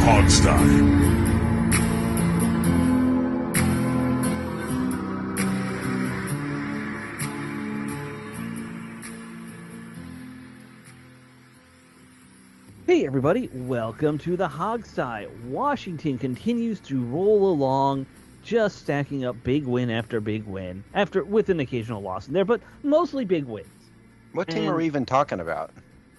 Hogstye. Hey everybody, welcome to the Hogsty. Washington continues to roll along, just stacking up big win after big win, with an occasional loss in there, but mostly big wins. What team are we even talking about?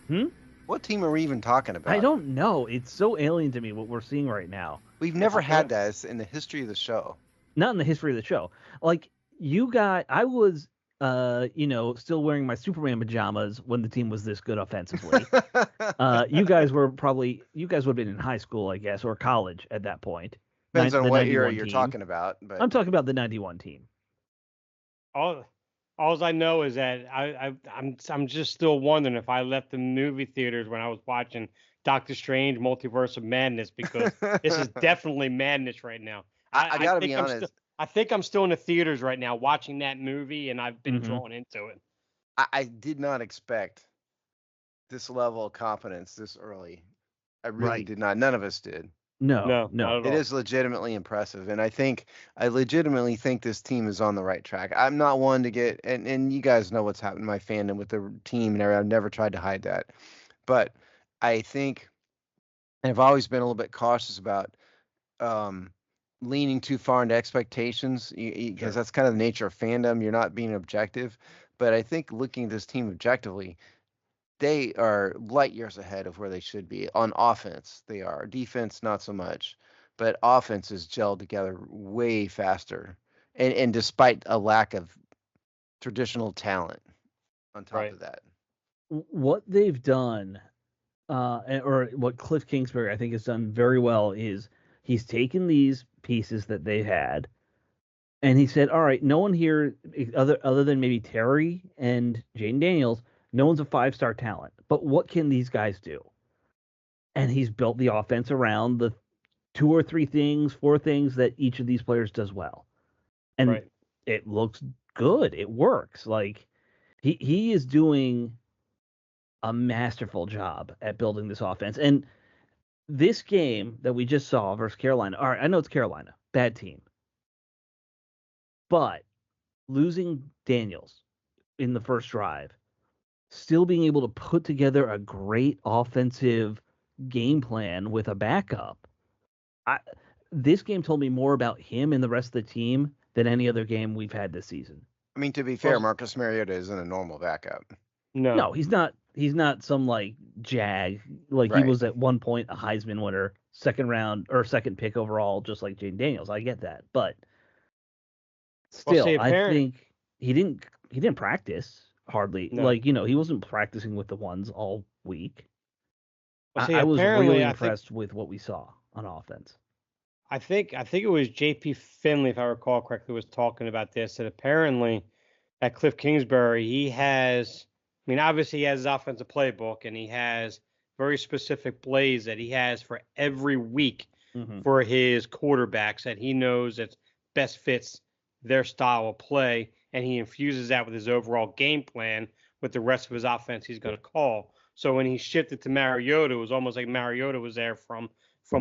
Hmm? What team are we even talking about? I don't know. It's so alien to me what we're seeing right now. We've never had that in the history of the show. Not in the history of the show. Like I was still wearing my Superman pajamas when the team was this good offensively. You guys would have been in high school, I guess, or college at that point. Depends on the what era 91 you're team. talking about. But I'm talking about the 91 team. All I know is that I'm just still wondering if I left the movie theaters when I was watching Doctor Strange Multiverse of Madness, because this is definitely madness right now. I gotta be honest. I think I'm still in the theaters right now watching that movie, and I've been drawn into it. I did not expect this level of confidence this early. I really did not. None of us did. No. It is legitimately impressive, and I legitimately think this team is on the right track. I'm not one to get, and you guys know what's happened in my fandom with the team and everything. I've never tried to hide that, but I think, and I've always been a little bit cautious about leaning too far into expectations, because that's kind of the nature of fandom. You're not being objective, but I think looking at this team objectively, they are light years ahead of where they should be on offense. They are defense, not so much, but offense is gelled together way faster, and despite a lack of traditional talent on top of that. What they've done, or what Cliff Kingsbury I think has done very well, is he's taken these pieces that they had, and he said, "All right, no one here other than maybe Terry and Jane Daniels, no one's a 5-star talent. But what can these guys do?" And he's built the offense around the 2 or 3 things, 4 things that each of these players does well. And it looks good. It works. Like he is doing a masterful job at building this offense. And this game that we just saw versus Carolina, all right, I know it's Carolina, bad team. But losing Daniels in the first drive, still being able to put together a great offensive game plan with a backup. This game told me more about him and the rest of the team than any other game we've had this season. I mean, to be fair, Marcus Mariota isn't a normal backup. No, he's not. He's not some like jag. Like he was at one point a Heisman winner, second round or second pick overall, just like Jane Daniels. I get that, but still, I think he didn't practice hardly. No. Like he wasn't practicing with the ones all week. I was really impressed with what we saw on offense. I think it was J.P. Finley, if I recall correctly, was talking about this. That apparently at Cliff Kingsbury, he has. I mean, obviously he has his offensive playbook, and he has very specific plays that he has for every week for his quarterbacks that he knows that best fits their style of play, and he infuses that with his overall game plan with the rest of his offense he's going to call. So when he shifted to Mariota, it was almost like Mariota was there from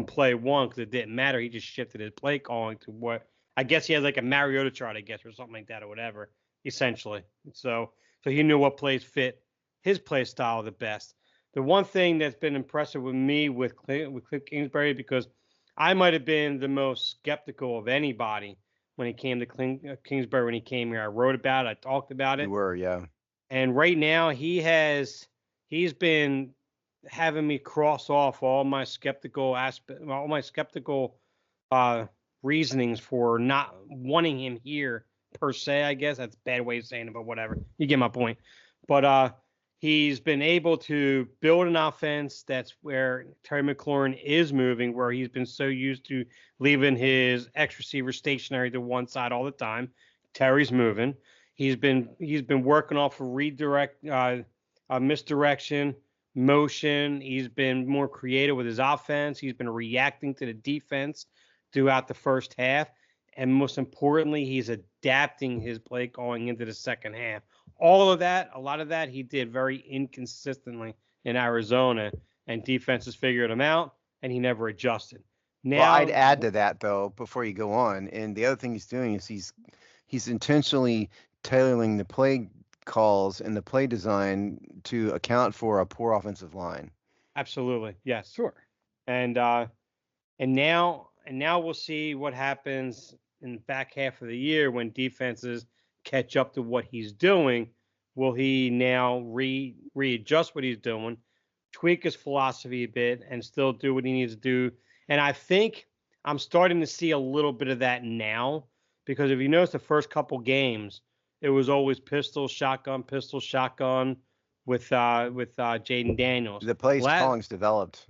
play one, because it didn't matter. He just shifted his play calling to what I guess he has like a Mariota chart, I guess, or something like that, or whatever, essentially. So he knew what plays fit his play style the best. The one thing that's been impressive with me with Cliff Kingsbury, because I might have been the most skeptical of anybody when he came to Kingsbury when he came here. I wrote about it. I talked about it. You were, yeah. And right now he's been having me cross off all my skeptical reasonings for not wanting him here per se. I guess that's a bad way of saying it, but whatever. You get my point. But he's been able to build an offense that's where Terry McLaurin is moving, where he's been so used to leaving his X receiver stationary to one side all the time. Terry's moving. He's been working off of misdirection, motion. He's been more creative with his offense. He's been reacting to the defense throughout the first half. And most importantly, he's adapting his play calling into the second half. All of that, a lot of that, he did very inconsistently in Arizona, and defenses figured him out. and he never adjusted. Well, Now, I'd add to that though before you go on. And the other thing he's doing is he's intentionally tailoring the play calls and the play design to account for a poor offensive line. absolutely, yes. Sure. And now we'll see what happens in the back half of the year when defenses catch up to what he's doing. Will he now readjust what he's doing, tweak his philosophy a bit, and still do what he needs to do? And I think I'm starting to see a little bit of that now, because if you notice the first couple games, it was always pistol shotgun with Jaden Daniels. The plays calling's developed.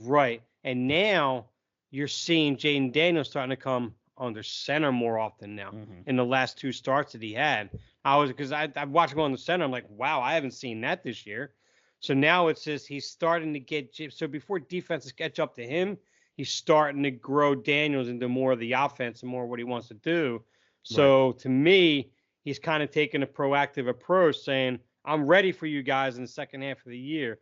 Right. And now you're seeing Jaden Daniels starting to come under center more often now in the last two starts that he had. I watched him on the center. I'm like, wow, I haven't seen that this year. So now it's just he's starting to get so before defenses catch up to him, he's starting to grow Daniels into more of the offense and more what he wants to do. So to me, he's kind of taking a proactive approach, saying, I'm ready for you guys in the second half of the year.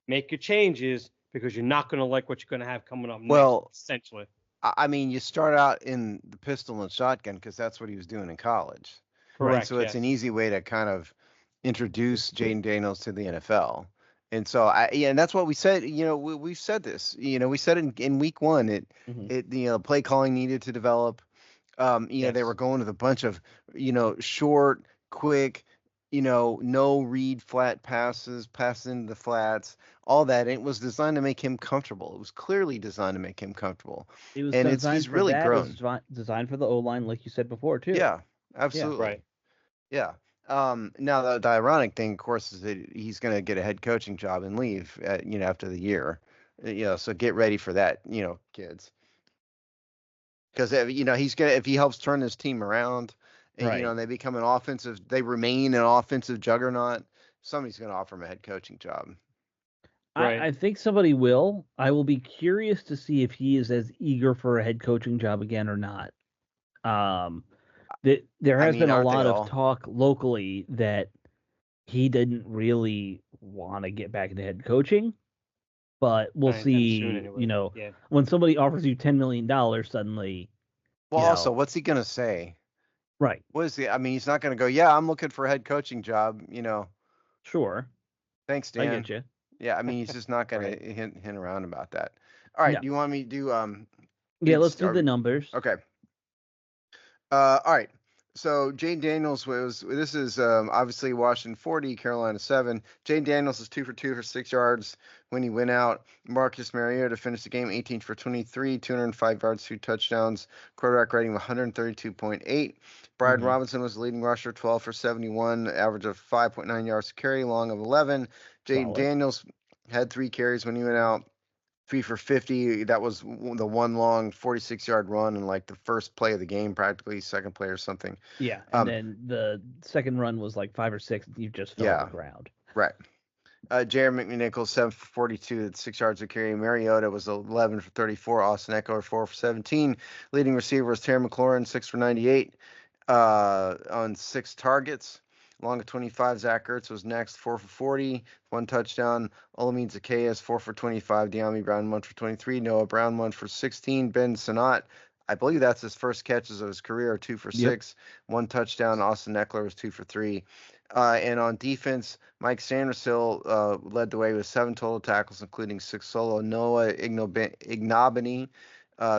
Make your changes because you're not going to like what you're going to have coming up next, essentially. I mean, you start out in the pistol and shotgun because that's what he was doing in college. Correct. Right? So it's an easy way to kind of introduce Jaden Daniels to the NFL. And so and that's what we said. We've said this. We said it in week one. Play calling needed to develop. They were going with a bunch of short, quick, no read flat passes, pass into the flats, all that. It was designed to make him comfortable. It was clearly designed to make him comfortable. It was and designed he's for really that. grown. It was designed for the O line, like you said before, too. Yeah, absolutely. Right. Yeah. Now the ironic thing, of course, is that he's going to get a head coaching job and leave, after the year. So get ready for that, kids. Because if he helps turn this team around, and they become they remain an offensive juggernaut, somebody's going to offer him a head coaching job. Right. I think somebody will. I will be curious to see if he is as eager for a head coaching job again or not. There has been a lot of talk locally that he didn't really want to get back into head coaching, but we'll see. Anyway. When somebody offers you $10 million suddenly. Well, also, what's he gonna say? Right. What is he? I mean, he's not gonna go, yeah, I'm looking for a head coaching job. Sure. Thanks, Dan. I get you. Yeah, I mean, he's just not gonna hint around about that. All right. No. Do you want me to do Yeah, let's do the numbers. Okay. All right. So Jaden Daniels this is obviously Washington 40, Carolina 7. Jaden Daniels is 2 for 2 for 6 yards when he went out. Marcus Mariota finished the game 18 for 23, 205 yards, 2 touchdowns, quarterback rating of 132.8. Brian Robinson was the leading rusher, 12 for 71, average of 5.9 yards to carry, long of 11. Jaden Daniels had 3 carries when he went out. 3 for 50. That was the one long 46-yard run and like the first play of the game, practically second play or something. Yeah, and then the second run was like 5 or 6. You just fell to the ground. Right. Jared McNichols 7 for 42, 6 yards of carry. Mariota was 11 for 34. Austin Eckler 4 for 17. Leading receiver was Terry McLaurin 6 for 98 on 6 targets. Long of 25, Zach Ertz was next, 4 for 40, 1 touchdown. Olamide Zaccheaus, 4 for 25. De'Ami Brown, 1 for 23. Noah Brown, 1 for 16. Ben Sinnott, I believe that's his first catches of his career, 2 for 6. 1 touchdown. Austin Eckler was 2 for 3. And on defense, Mike Sandersill led the way with 7 total tackles, including 6 solo. Noah Ignobeny,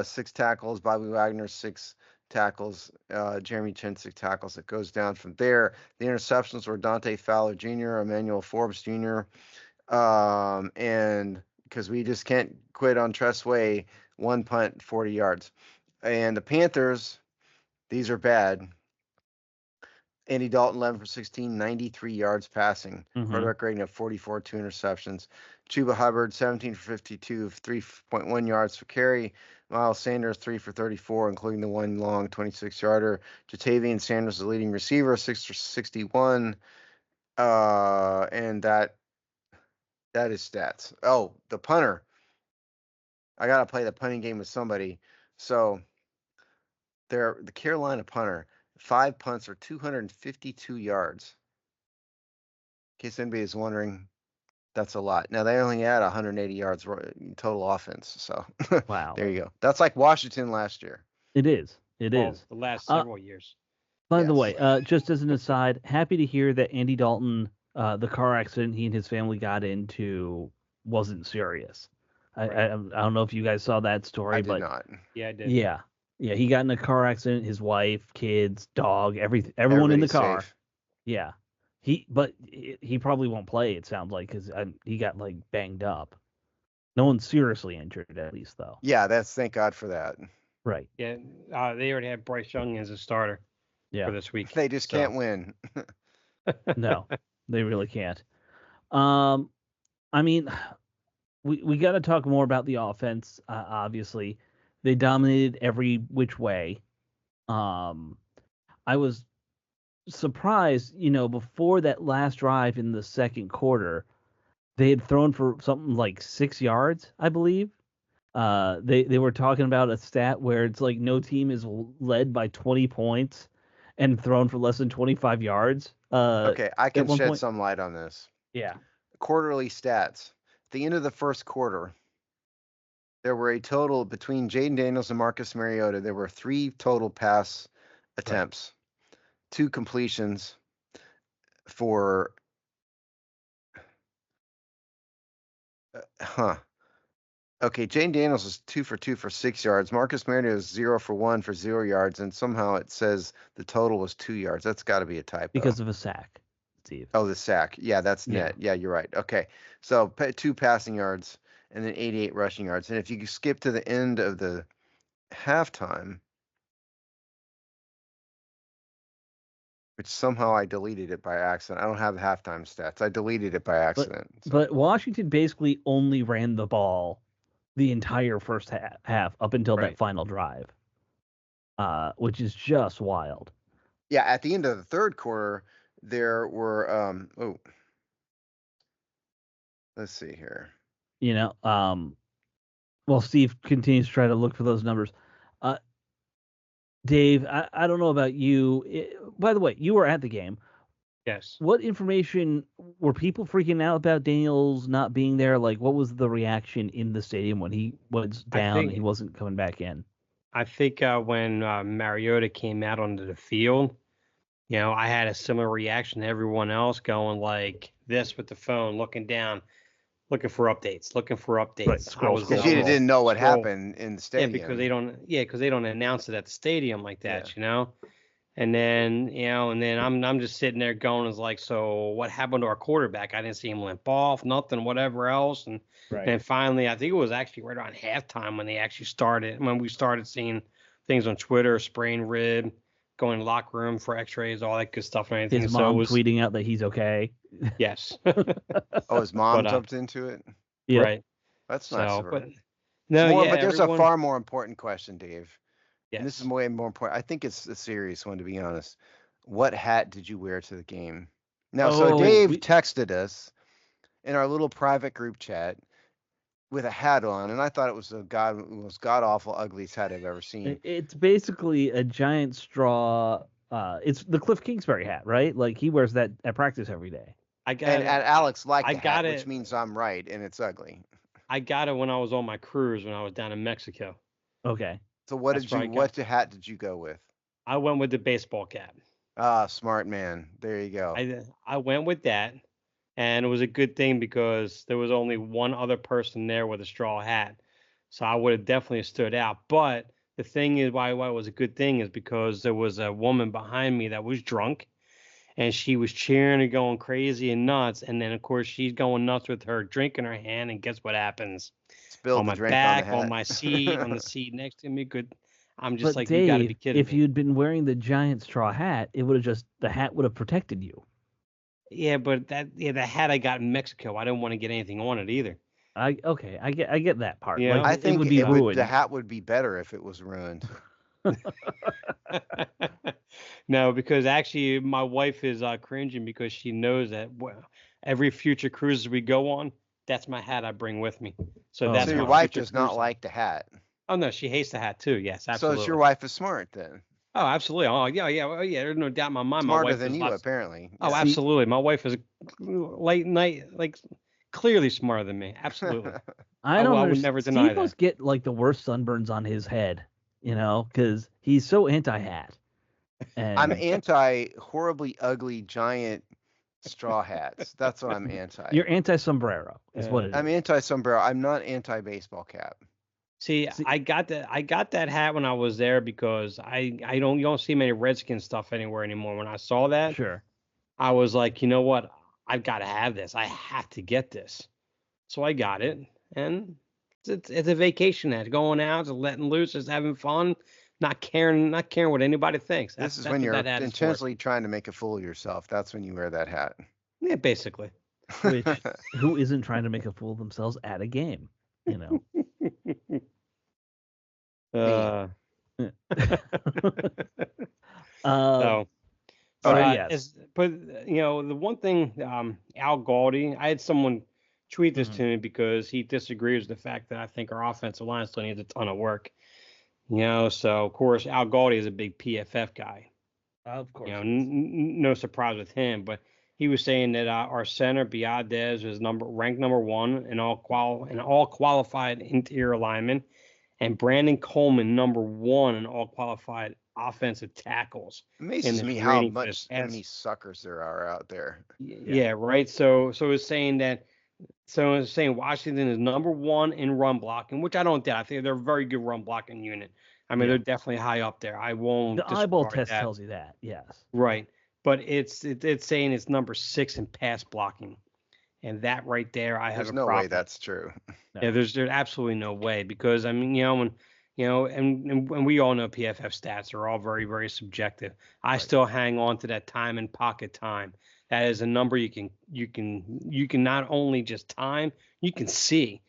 6 tackles. Bobby Wagner, 6 tackles. Jeremy Chin, 6 tackles. It goes down from there. The interceptions were Dante Fowler Jr., Emmanuel Forbes Jr., and because we just can't quit on Tress Way, 1 punt, 40 yards. And the Panthers, these are bad. Andy Dalton, 11 for 16, 93 yards passing. Quarterback rating of 44, 2 interceptions. Chuba Hubbard, 17 for 52, 3.1 yards per carry. Miles Sanders, 3 for 34, including the 1 long 26-yarder. Jatavian Sanders, the leading receiver, 6 for 61. And that is stats. Oh, the punter. I got to play the punting game with somebody. So the Carolina punter, 5 punts for 252 yards. In case anybody is wondering, That's a lot. Now they only had 180 yards total offense. So Wow. there you go. That's like Washington last year. It is. It Well, is. the last Uh, several years. by the Yes. way, just as an aside, happy to hear that Andy Dalton, the car accident he and his family got into wasn't serious. I don't know if you guys saw that story, I did but not. Yeah, I did. yeah, yeah, he got in a car accident. His wife, kids, dog, everyone in the Everybody's car. safe. Yeah, but he probably won't play. It sounds like because he got like banged up. No one's seriously injured, at least though. Yeah, thank God for that. Right. Yeah, they already had Bryce Young as a starter Yeah. for this week. They just so. can't win. No, they really can't. Um, I mean, we got to talk more about the offense. Obviously, they dominated every which way. Um, I was surprised, before that last drive in the second quarter, they had thrown for something like 6 yards, I believe. They were talking about a stat where it's like no team is led by 20 points and thrown for less than 25 yards. Okay, I At can one shed point. some light on this. Yeah. Quarterly stats. At the end of the first quarter, there were a total between Jaden Daniels and Marcus Mariota. There were 3 total pass attempts, 2 completions for. Okay, Jaden Daniels was 2 for 2 for 6 yards. Marcus Mariota was 0 for 1 for 0 yards, and somehow it says the total was 2 yards. That's got to be a typo. Because of a sack, Steve. Oh, the sack. Yeah, that's Yeah. net. Yeah, you're right. Okay, so 2 passing yards and then 88 rushing yards. And if you skip to the end of the halftime, which somehow I deleted it by accident. I don't have the halftime stats. I deleted it by accident. But Washington basically only ran the ball the entire first half up until that Right. final drive, which is just wild. Yeah, at the end of the third quarter, there were let's see here. While Steve continues to try to look for those numbers, Dave, I don't know about you. By the way, you were at the game. Yes. What information were people freaking out about Daniels not being there? Like, what was the reaction in the stadium when he was down and he wasn't coming back in? I think when Mariota came out onto the field, I had a similar reaction to everyone else, going like this with the phone, looking down, looking for updates. Right. Scroll. Because you didn't know what happened in the stadium. Yeah, because they don't announce it at the stadium like that, And then, I'm just sitting there going, so what happened to our quarterback? I didn't see him limp off, nothing, whatever else. And then finally, I think it was actually right around halftime when we started seeing things on Twitter, sprained rib, going to the locker room for x-rays, all that good stuff and everything. His mom tweeting out that he's okay. Yes. Oh, his mom jumped into it? Yeah. Right. That's nice of her. But there's a far more important question, Dave. Yes. And this is way more important. I think it's a serious one, to be honest. What hat did you wear to the game? Now, so Dave texted us in our little private group chat with a hat on, and I thought it was the most god-awful, ugliest hat I've ever seen. It's basically a giant straw. It's the Cliff Kingsbury hat, right? Like he wears that at practice every day. And Alex liked the hat, which means I'm right, and it's ugly. I got it when I was on my cruise when I was down in Mexico. Okay. So what hat did you go with? I went with the baseball cap. Ah, smart man. There you go. I went with that, and it was a good thing because there was only one other person there with a straw hat, so I would have definitely stood out. But the thing is, why it was a good thing is because there was a woman behind me that was drunk, and she was cheering and going crazy and nuts, and then of course she's going nuts with her drink in her hand, and guess what happens? Spilled on my back, on my seat, on the seat next to me. I'm just but like, Dave, you got to be kidding if me. you'd been wearing the giant straw hat, the hat would have protected you. Yeah, but the hat I got in Mexico, I didn't want to get anything on it either. I get that part. Yeah. Like, I think it would be ruined. The hat would be better if it was ruined. No, because actually my wife is cringing because she knows that every future cruises we go on, that's my hat I bring with me. So that's your wife does not like the hat. Oh no, she hates the hat too. Yes, absolutely. So your wife is smart then. Oh, absolutely. Oh, yeah. Well, yeah. There's no doubt in my mind. Smarter my wife than is you, apparently. Oh, absolutely. My wife is late night, like clearly smarter than me. Absolutely. I don't I would understand. never deny Steve that. must get like the worst sunburns on his head, because he's so anti-hat. I'm And anti horribly ugly giant straw hats. That's what I'm anti. you're anti-sombrero, is what it I'm is. anti sombrero. I'm not anti baseball cap. See, See, I got that hat when I was there because I don't you don't see many Redskin stuff anywhere anymore. When I saw that, sure. I was like, you know what? I've got to have this. I have to get this. So I got it, and it's a vacation hat. Going out, just letting loose, just having fun, not caring what anybody thinks. This is That's when what you're that hat is for. intentionally trying to make a fool of yourself. That's when you wear that hat. Yeah, basically. Which who isn't trying to make a fool of themselves at a game? Me. Uh, uh, so, All but right. yes. the one thing, Al Galdi, I had someone tweet this Mhm. to me because he disagrees with the fact that I think our offensive line still needs a ton of work. So of course Al Galdi is a big PFF guy. Of course. No surprise with him, but he was saying that our center Biadez is ranked number 1 in all qualified interior linemen, and Brandon Coleman number 1 in all qualified offensive tackles It in amazes this me how rating for this many suckers there are out there. Yeah, right. So it's saying that. So it's saying Washington is number 1 in run blocking, which I don't doubt. I think they're a very good run blocking unit. I mean, Yeah. they're definitely high up there. I won't The eyeball disregard test that. tells you that. Yes. Right. But it's saying it's number 6 in pass blocking. And that right there, I have There's a no way problem. that's true. No. Yeah, there's absolutely no way, because I mean, and we all know PFF stats are all very, very subjective. I Right. still hang on to that time and pocket time. That is a number you can not only just time, you can see.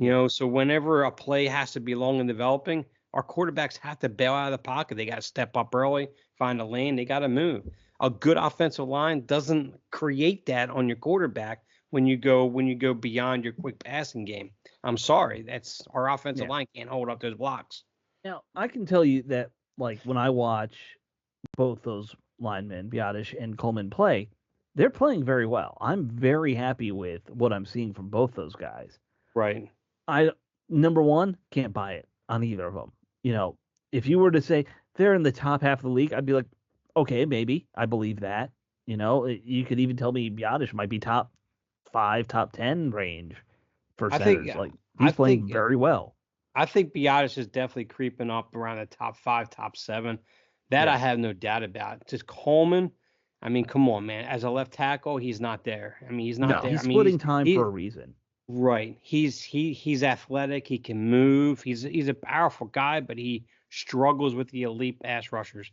So whenever a play has to be long and developing, our quarterbacks have to bail out of the pocket. They got to step up early, find a lane, they got to move. A good offensive line doesn't create that on your quarterback when you go beyond your quick passing game. I'm sorry, that's our offensive line can't hold up those blocks. Now, I can tell you that, like, when I watch both those linemen, Biotish and Coleman, play, they're playing very well. I'm very happy with what I'm seeing from both those guys. Right. Number one, can't buy it on either of them. If you were to say they're in the top half of the league, I'd be like, okay, maybe I believe that. You could even tell me Biotish might be top 5, top 10 range for I centers. think Like, I he's playing think very well. I think Biotis is definitely creeping up around the top 5, top 7. That I have no doubt about. Just Coleman, I mean, come on, man. As a left tackle, he's not there. I mean, he's not No, there. he's I mean, splitting time he for a reason. right. He's athletic. He can move. He's a powerful guy, but he struggles with the elite pass rushers.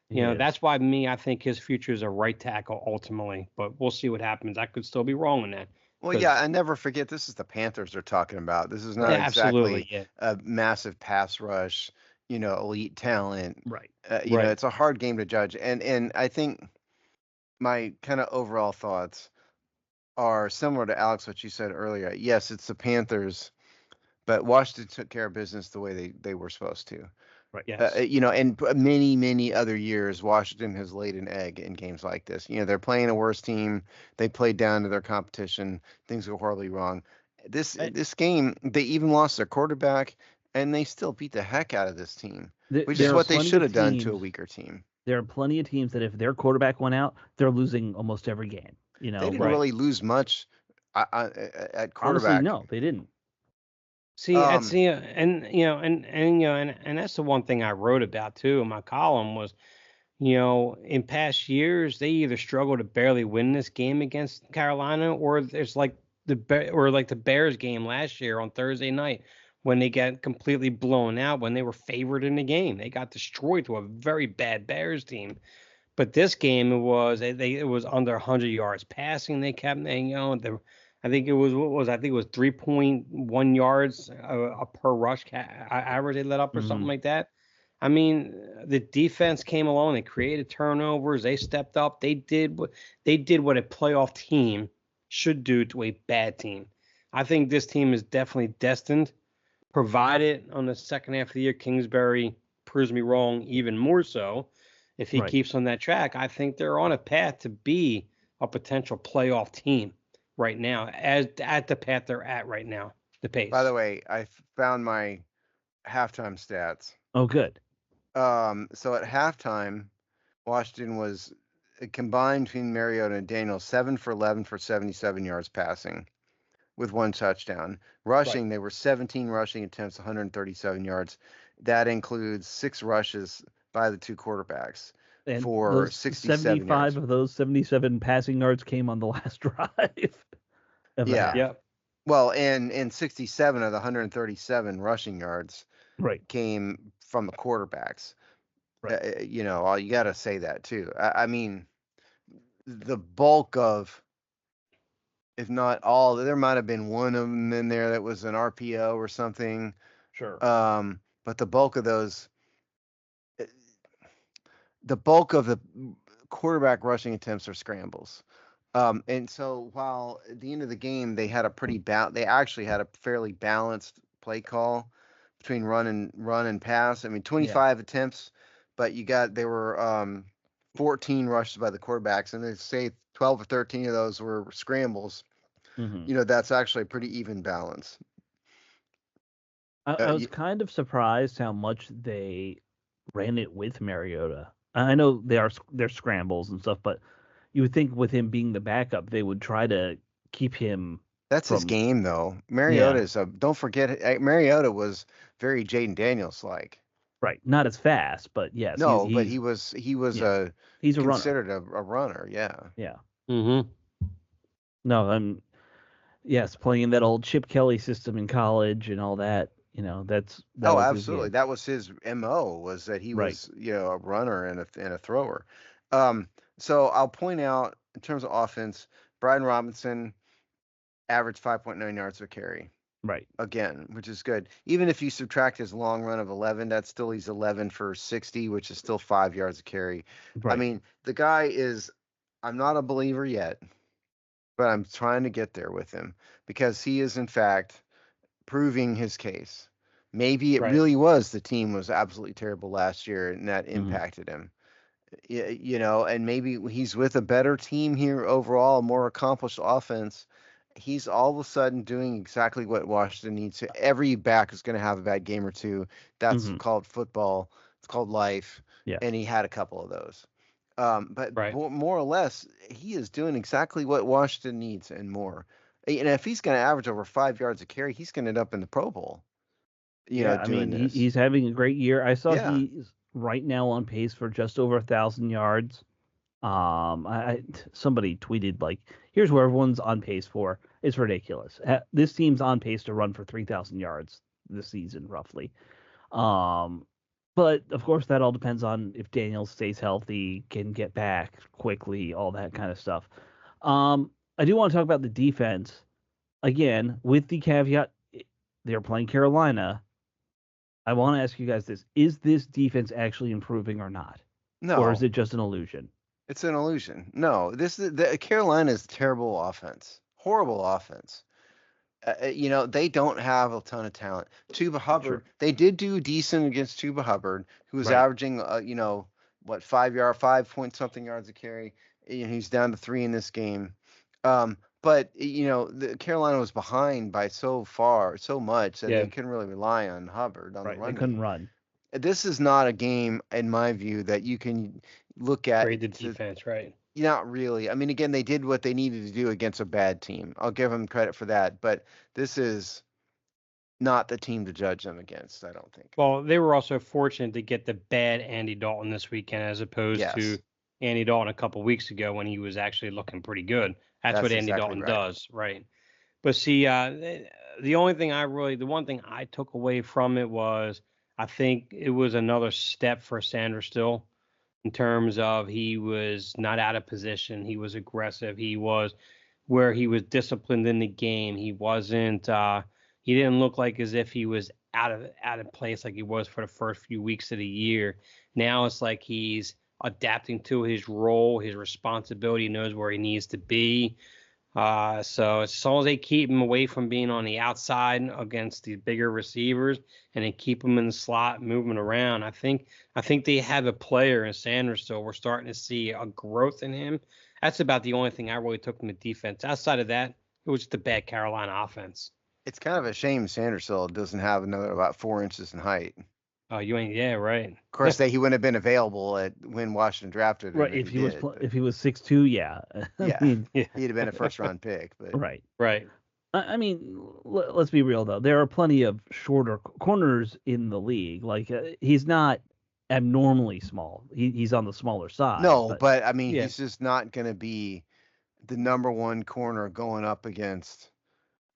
He is. That's why I think his future is a right tackle ultimately. But we'll see what happens. I could still be wrong on that. Well, yeah, and never forget this is the Panthers they're talking about. This is not Absolutely, exactly a massive pass rush, elite talent. Right. Right. It's a hard game to judge. And I think my kind of overall thoughts are similar to Alex, what you said earlier. Yes, it's the Panthers, but Washington took care of business the way they were supposed to. Right. Yes. And many, many other years, Washington has laid an egg in games like this. They're playing a worse team. They played down to their competition. Things go horribly wrong. This game, they even lost their quarterback, and they still beat the heck out of this team, which is what they should have done to a weaker team. There are plenty of teams that if their quarterback went out, they're losing almost every game. They didn't really lose much at quarterback. Honestly, no, they didn't. See, that's and that's the one thing I wrote about too in my column was, in past years they either struggle to barely win this game against Carolina, or there's like the Bears game last year on Thursday night when they got completely blown out when they were favored in the game. They got destroyed to a very bad Bears team. But this game it was under 100 yards passing. They kept I think it was 3.1 yards a per rush average they let up or something like that. I mean, the defense came along. They created turnovers. They stepped up. They did what a playoff team should do to a bad team. I think this team is definitely destined, provided on the second half of the year Kingsbury proves me wrong even more so. If he keeps on that track, I think they're on a path to be a potential playoff team. right now, as at the path they're at right now, the pace. By the way, I found my halftime stats. Oh, good. So at halftime, Washington was combined between Mariota and Daniels 7 for 11 for 77 yards passing with 1 touchdown. Rushing, Right. they were 17 rushing attempts, 137 yards. That includes 6 rushes by the 2 quarterbacks And for those 67 75 yards. of those 77 passing yards came on the last drive of the Yeah. half. Yep. Well, and 67 of the 137 rushing yards Right. came from the quarterbacks. Right. You got to say that too. I mean, the bulk of, if not all, there might have been one of them in there that was an RPO or something. Sure. But the bulk of the quarterback rushing attempts are scrambles. And so while at the end of the game they actually had a fairly balanced play call between run and pass. I mean, 25 attempts, but they were 14 rushes by the quarterbacks, and they say 12 or 13 of those were scrambles. Mm-hmm. That's actually a pretty even balance. I was kind of surprised how much they ran it with Mariota. I know they're scrambles and stuff, but you would think with him being the backup, they would try to keep him That's his from. game, though. Yeah, Don't forget, Mariota was very Jaden Daniels like. right. Not as fast, but yes, No, but he was yeah, he's a runner. considered a runner. Yeah. Yeah. Mm-hmm. No, I'm yes, playing that old Chip Kelly system in college and all that. That Oh, was his absolutely. game. That was his MO, was that he Right. was, a runner and a thrower. Um, so I'll point out in terms of offense, Brian Robinson averaged 5.9 yards per carry Right. again, which is good. Even if you subtract his long run of 11, that's still he's 11 for 60, which is still 5 yards a carry. I Right. mean, the guy is. I'm not a believer yet, but I'm trying to get there with him because he is in fact proving his case. Maybe it Right. really was the team was absolutely terrible last year and that Mm-hmm. impacted him. And maybe he's with a better team here overall, a more accomplished offense. He's all of a sudden doing exactly what Washington needs to. Every back is going to have a bad game or two. That's Mm-hmm. called football. It's called life. Yes. And he had a couple of those. But Right. more or less, he is doing exactly what Washington needs and more. And if he's going to average over 5 yards a carry, he's going to end up in the Pro Bowl. Yeah, I Doing mean this. he's having a great year. I saw Yeah. he's right now on pace for just over 1,000 yards. Somebody tweeted like, "Here's where everyone's on pace for." It's ridiculous. This team's on pace to run for 3,000 yards this season, roughly. Um, but of course, that all depends on if Daniel stays healthy, can get back quickly, all that kind of stuff. I do want to talk about the defense again, with the caveat they're playing Carolina. I want to ask you guys this: is this defense actually improving or not, or is No, it just an illusion? it's an illusion. No, Carolina is terrible offense, horrible offense. They don't have a ton of talent. Tuba Hubbard, Sure. they did do decent against Tuba Hubbard, who was Right. averaging, 5 point something yards a carry. He's down to 3 in this game. But the Carolina was behind by so much that Yeah. they couldn't really rely on Hubbard on the Right. They run couldn't game. run. This is not a game, in my view, that you can look at Grade the to. defense. Right. Not really. I mean, again, they did what they needed to do against a bad team. I'll give them credit for that, but this is not the team to judge them against, I don't think. Well, they were also fortunate to get the bad Andy Dalton this weekend as opposed to Yes, Andy Dalton a couple weeks ago when he was actually looking pretty good. That's what that's Andy exactly Dalton right. does, right? But see, the one thing I took away from it was I think it was another step for Sanders still in terms of he was not out of position. He was aggressive. He was where he was disciplined in the game. He wasn't. He didn't look like as if he was out of place like he was for the first few weeks of the year. Now it's like he's adapting to his role, his responsibility. He knows where he needs to be. So as long as they keep him away from being on the outside against the bigger receivers and then keep him in the slot, moving around, I think they have a player in Sanders. So we're starting to see a growth in him. That's about the only thing I really took from the defense. Outside of that, It was just a bad Carolina offense. It's kind of a shame Sandersville doesn't have another about 4 inches in height. Oh, you ain't. Yeah, right. Of course, he wouldn't have been available when Washington drafted him Right. if If he he was did. if he was 6'2", yeah. I Yeah, mean, Yeah. he'd have been a first-round pick. But right. Right. I mean, let's be real though. There are plenty of shorter corners in the league. Like he's not abnormally small. He's on the smaller side, no, but but I mean, yeah. he's just not going to be the number one corner going up against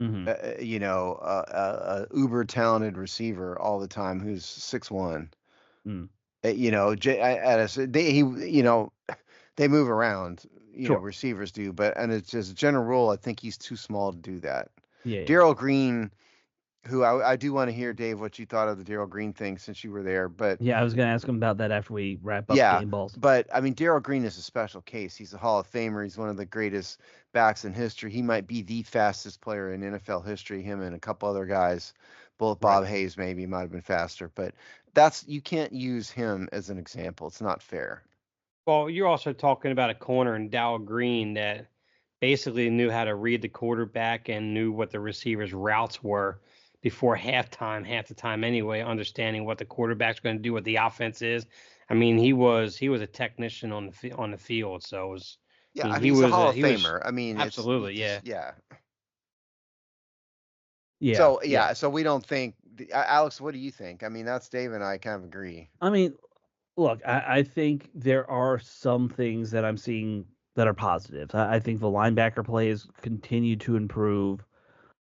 Hmm. a uber talented receiver all the time who's 6'1". Mm, They move around, sure. receivers do, and it's just a general rule. I think he's too small to do that. Yeah, yeah. Daryl Green, who I do want to hear, Dave, what you thought of the Daryl Green thing since you were there, but Yeah, I was gonna ask him about that after we wrap up yeah, game balls. but I mean, Daryl Green is a special case. He's a Hall of Famer. He's one of the greatest backs in history. He might be the fastest player in NFL history. Him and a couple other guys, both Bob Right. Hayes maybe might have been faster, but you can't use him as an example. It's not fair. Well, you're also talking about a corner in Dow Green that basically knew how to read the quarterback and knew what the receiver's routes were before halftime, half the time anyway, understanding what the quarterback's going to do, what the offense is. I mean, he was a technician on the field, so it was. I Yeah, mean, I mean, he's a Hall of he was Famer. I mean, it's you absolutely, yeah. just yeah. Yeah, So yeah. yeah, so we don't think Alex. What do you think? I mean, that's Dave and I kind of agree. I mean, look, I think there are some things that I'm seeing that are positives. I think the linebacker plays continue to improve.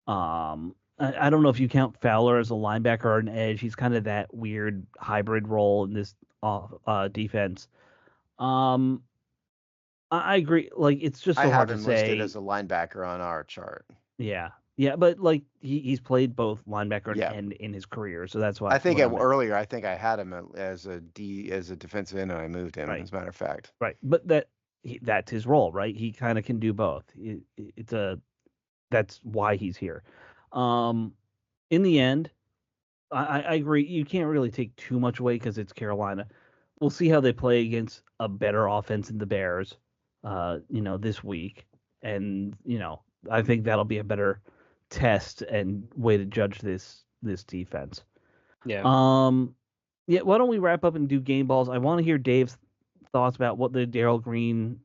I don't know if you count Fowler as a linebacker or an edge. He's kind of that weird hybrid role in this defense. Um, I agree. Like, it's just I so hard have to him listed say. as a linebacker on our chart. Yeah, yeah, but like he's played both linebacker and Yeah, end in his career, so that's I think what I'm at. earlier I think I had him as a defensive end, and I moved him. Right, As a matter of fact. right. But that's his role, right? He kind of can do both. That's why he's here. Um, in the end, I agree. You can't really take too much away because it's Carolina. We'll see how they play against a better offense in the Bears, this week, and I think that'll be a better test and way to judge this defense. Yeah. Yeah. Why don't we wrap up and do game balls? I want to hear Dave's thoughts about what the Daryl Green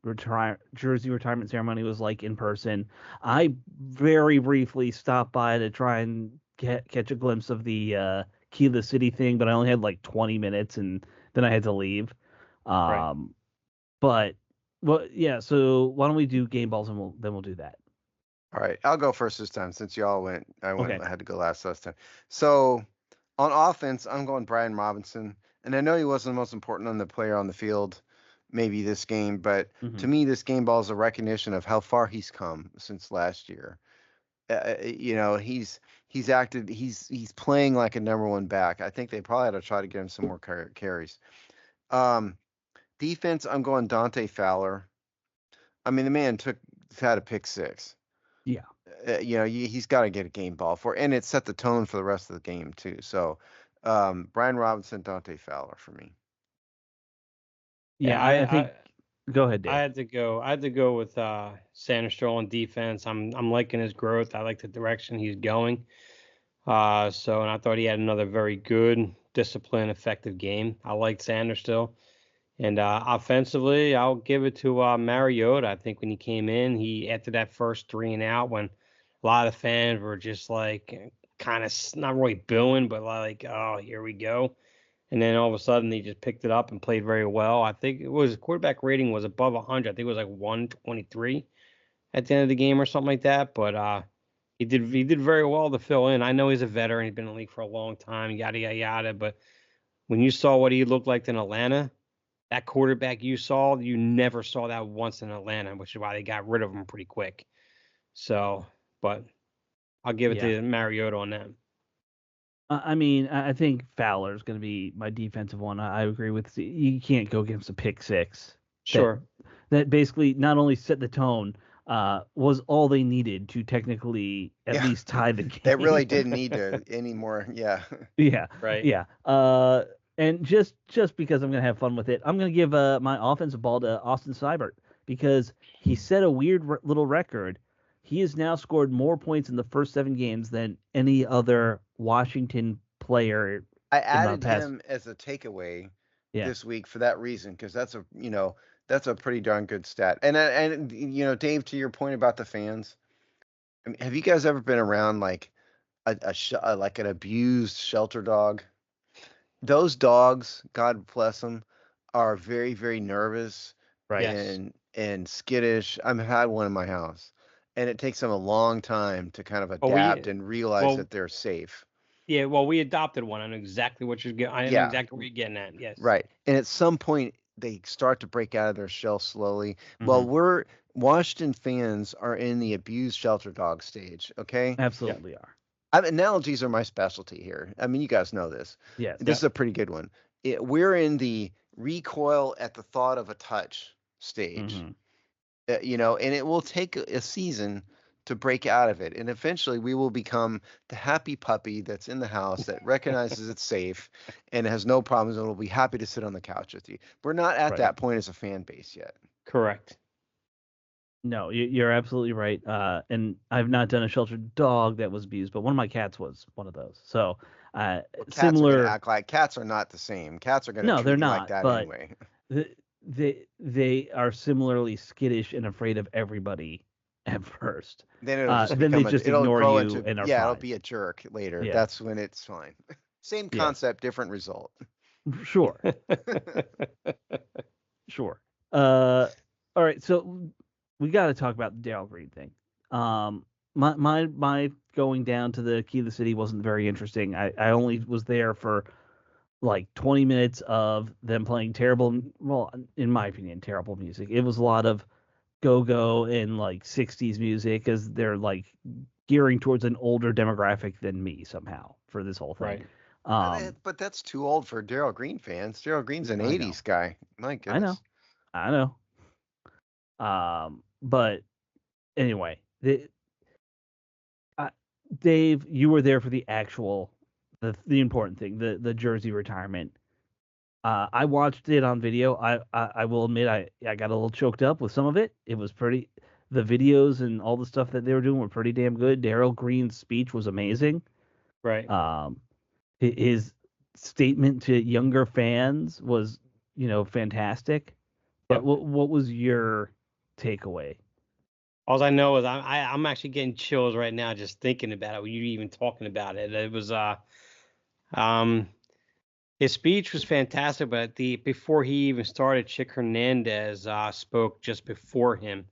jersey retirement ceremony was like in person. I very briefly stopped by to try and catch a glimpse of the Key to the City thing, but I only had like 20 minutes and then I had to leave. Right. But well, yeah. So why don't we do game balls and we'll do that. All right, I'll go first this time since y'all went. Okay. I had to go last time. So on offense, I'm going Brian Robinson, and I know he wasn't the most important on the player on the field, maybe this game, but Mm-hmm. to me, this game ball is a recognition of how far he's come since last year. He's acted. He's playing like a number one back. I think they probably had to try to get him some more carries. Um, Defense, I'm going Dante Fowler. I mean, the man had a pick six. Yeah. He's got to get a game ball and it set the tone for the rest of the game too. So, Brian Robinson, Dante Fowler for me. Yeah. Yeah, I think. Go ahead, I Dave. had to go with Sanders on defense. I'm liking his growth. I like the direction he's going. And I thought he had another very good, disciplined, effective game. I liked Sanders still. And offensively, I'll give it to Mariota. I think when he came in, he after that first 3 and out, when a lot of fans were just like kind of not really booing, but like, oh, here we go. And then all of a sudden, he just picked it up and played very well. I think it was quarterback rating was above 100. I think it was like 123 at the end of the game or something like that. But he did very well to fill in. I know he's a veteran. He's been in the league for a long time. Yada yada yada. But when you saw what he looked like in Atlanta, that quarterback you never saw that once in Atlanta, which is why they got rid of him pretty quick. So, but I'll give it Yeah. to Mariota on that. I mean, I think Fowler's going to be my defensive one. I agree with you. Can't go against a pick six. Sure. That basically not only set the tone, was all they needed to technically at least tie the game. They really didn't need to anymore. Yeah. Yeah. Right. Yeah. And just because I'm gonna have fun with it, I'm gonna give my offensive ball to Austin Seibert because he set a weird little record. He has now scored more points in the first 7 games than any other Washington player I in the added past. him as a takeaway Yeah, this week for that reason, because that's a pretty darn good stat. And Dave, to your point about the fans, I mean, have you guys ever been around like like an abused shelter dog? Those dogs, God bless them, are very, very nervous right. Yes. and skittish. I've had one in my house, and it takes them a long time to kind of Well, adapt and realize well, that they're safe. yeah, well, we adopted one. I know exactly what you're getting. I know Yeah, exactly what you're getting at. Yes. right. And at some point, they start to break out of their shell slowly. Hmm. Well, Washington fans are in the abused shelter dog stage. Okay, Yeah. Absolutely are. analogies are my specialty here. I mean, you guys know this. Yes. This Yeah. is a pretty good one. We're in the recoil at the thought of a touch stage. Hmm. And it will take a season to break out of it. And eventually we will become the happy puppy that's in the house that recognizes it's safe and has no problems and will be happy to sit on the couch with you. We're not at Right. that point as a fan base yet. Correct. No, you're absolutely right. And I've not done a sheltered dog that was abused, but one of my cats was one of those. So, Well, cats are going to similar. act like cats are not the same. Cats are going to No, they're treat you like not. that But anyway. they are similarly skittish and afraid of everybody at first. Then it'll just Then they become just it'll ignore grow you into, and are yeah, it'll fine. be a jerk later. Yeah. That's when it's fine. Same Yeah. concept, different result. Sure. Sure. All right. So we got to talk about the Daryl Green thing. My going down to the Key of the City wasn't very interesting. I only was there for like 20 minutes of them playing terrible, well, in my opinion, terrible music. It was a lot of go-go and like 60s music because they're like gearing towards an older demographic than me somehow for this whole thing. Right. But that's too old for Daryl Green fans. Daryl Green's an I know. 80s guy. My I know. goodness. I know. But anyway, uh, Dave, you were there for the actual, the important thing, the jersey retirement. I watched it on video. I will admit I got a little choked up with some of it. It was pretty. The videos and all the stuff that they were doing were pretty damn good. Daryl Green's speech was amazing. Right. Um, his statement to younger fans was, fantastic. But Yep. what was your takeaway? All I know is I'm actually getting chills right now just thinking about it. When you even talking about it, it was um his speech was fantastic, but before he even started, Chick Hernandez spoke just before him,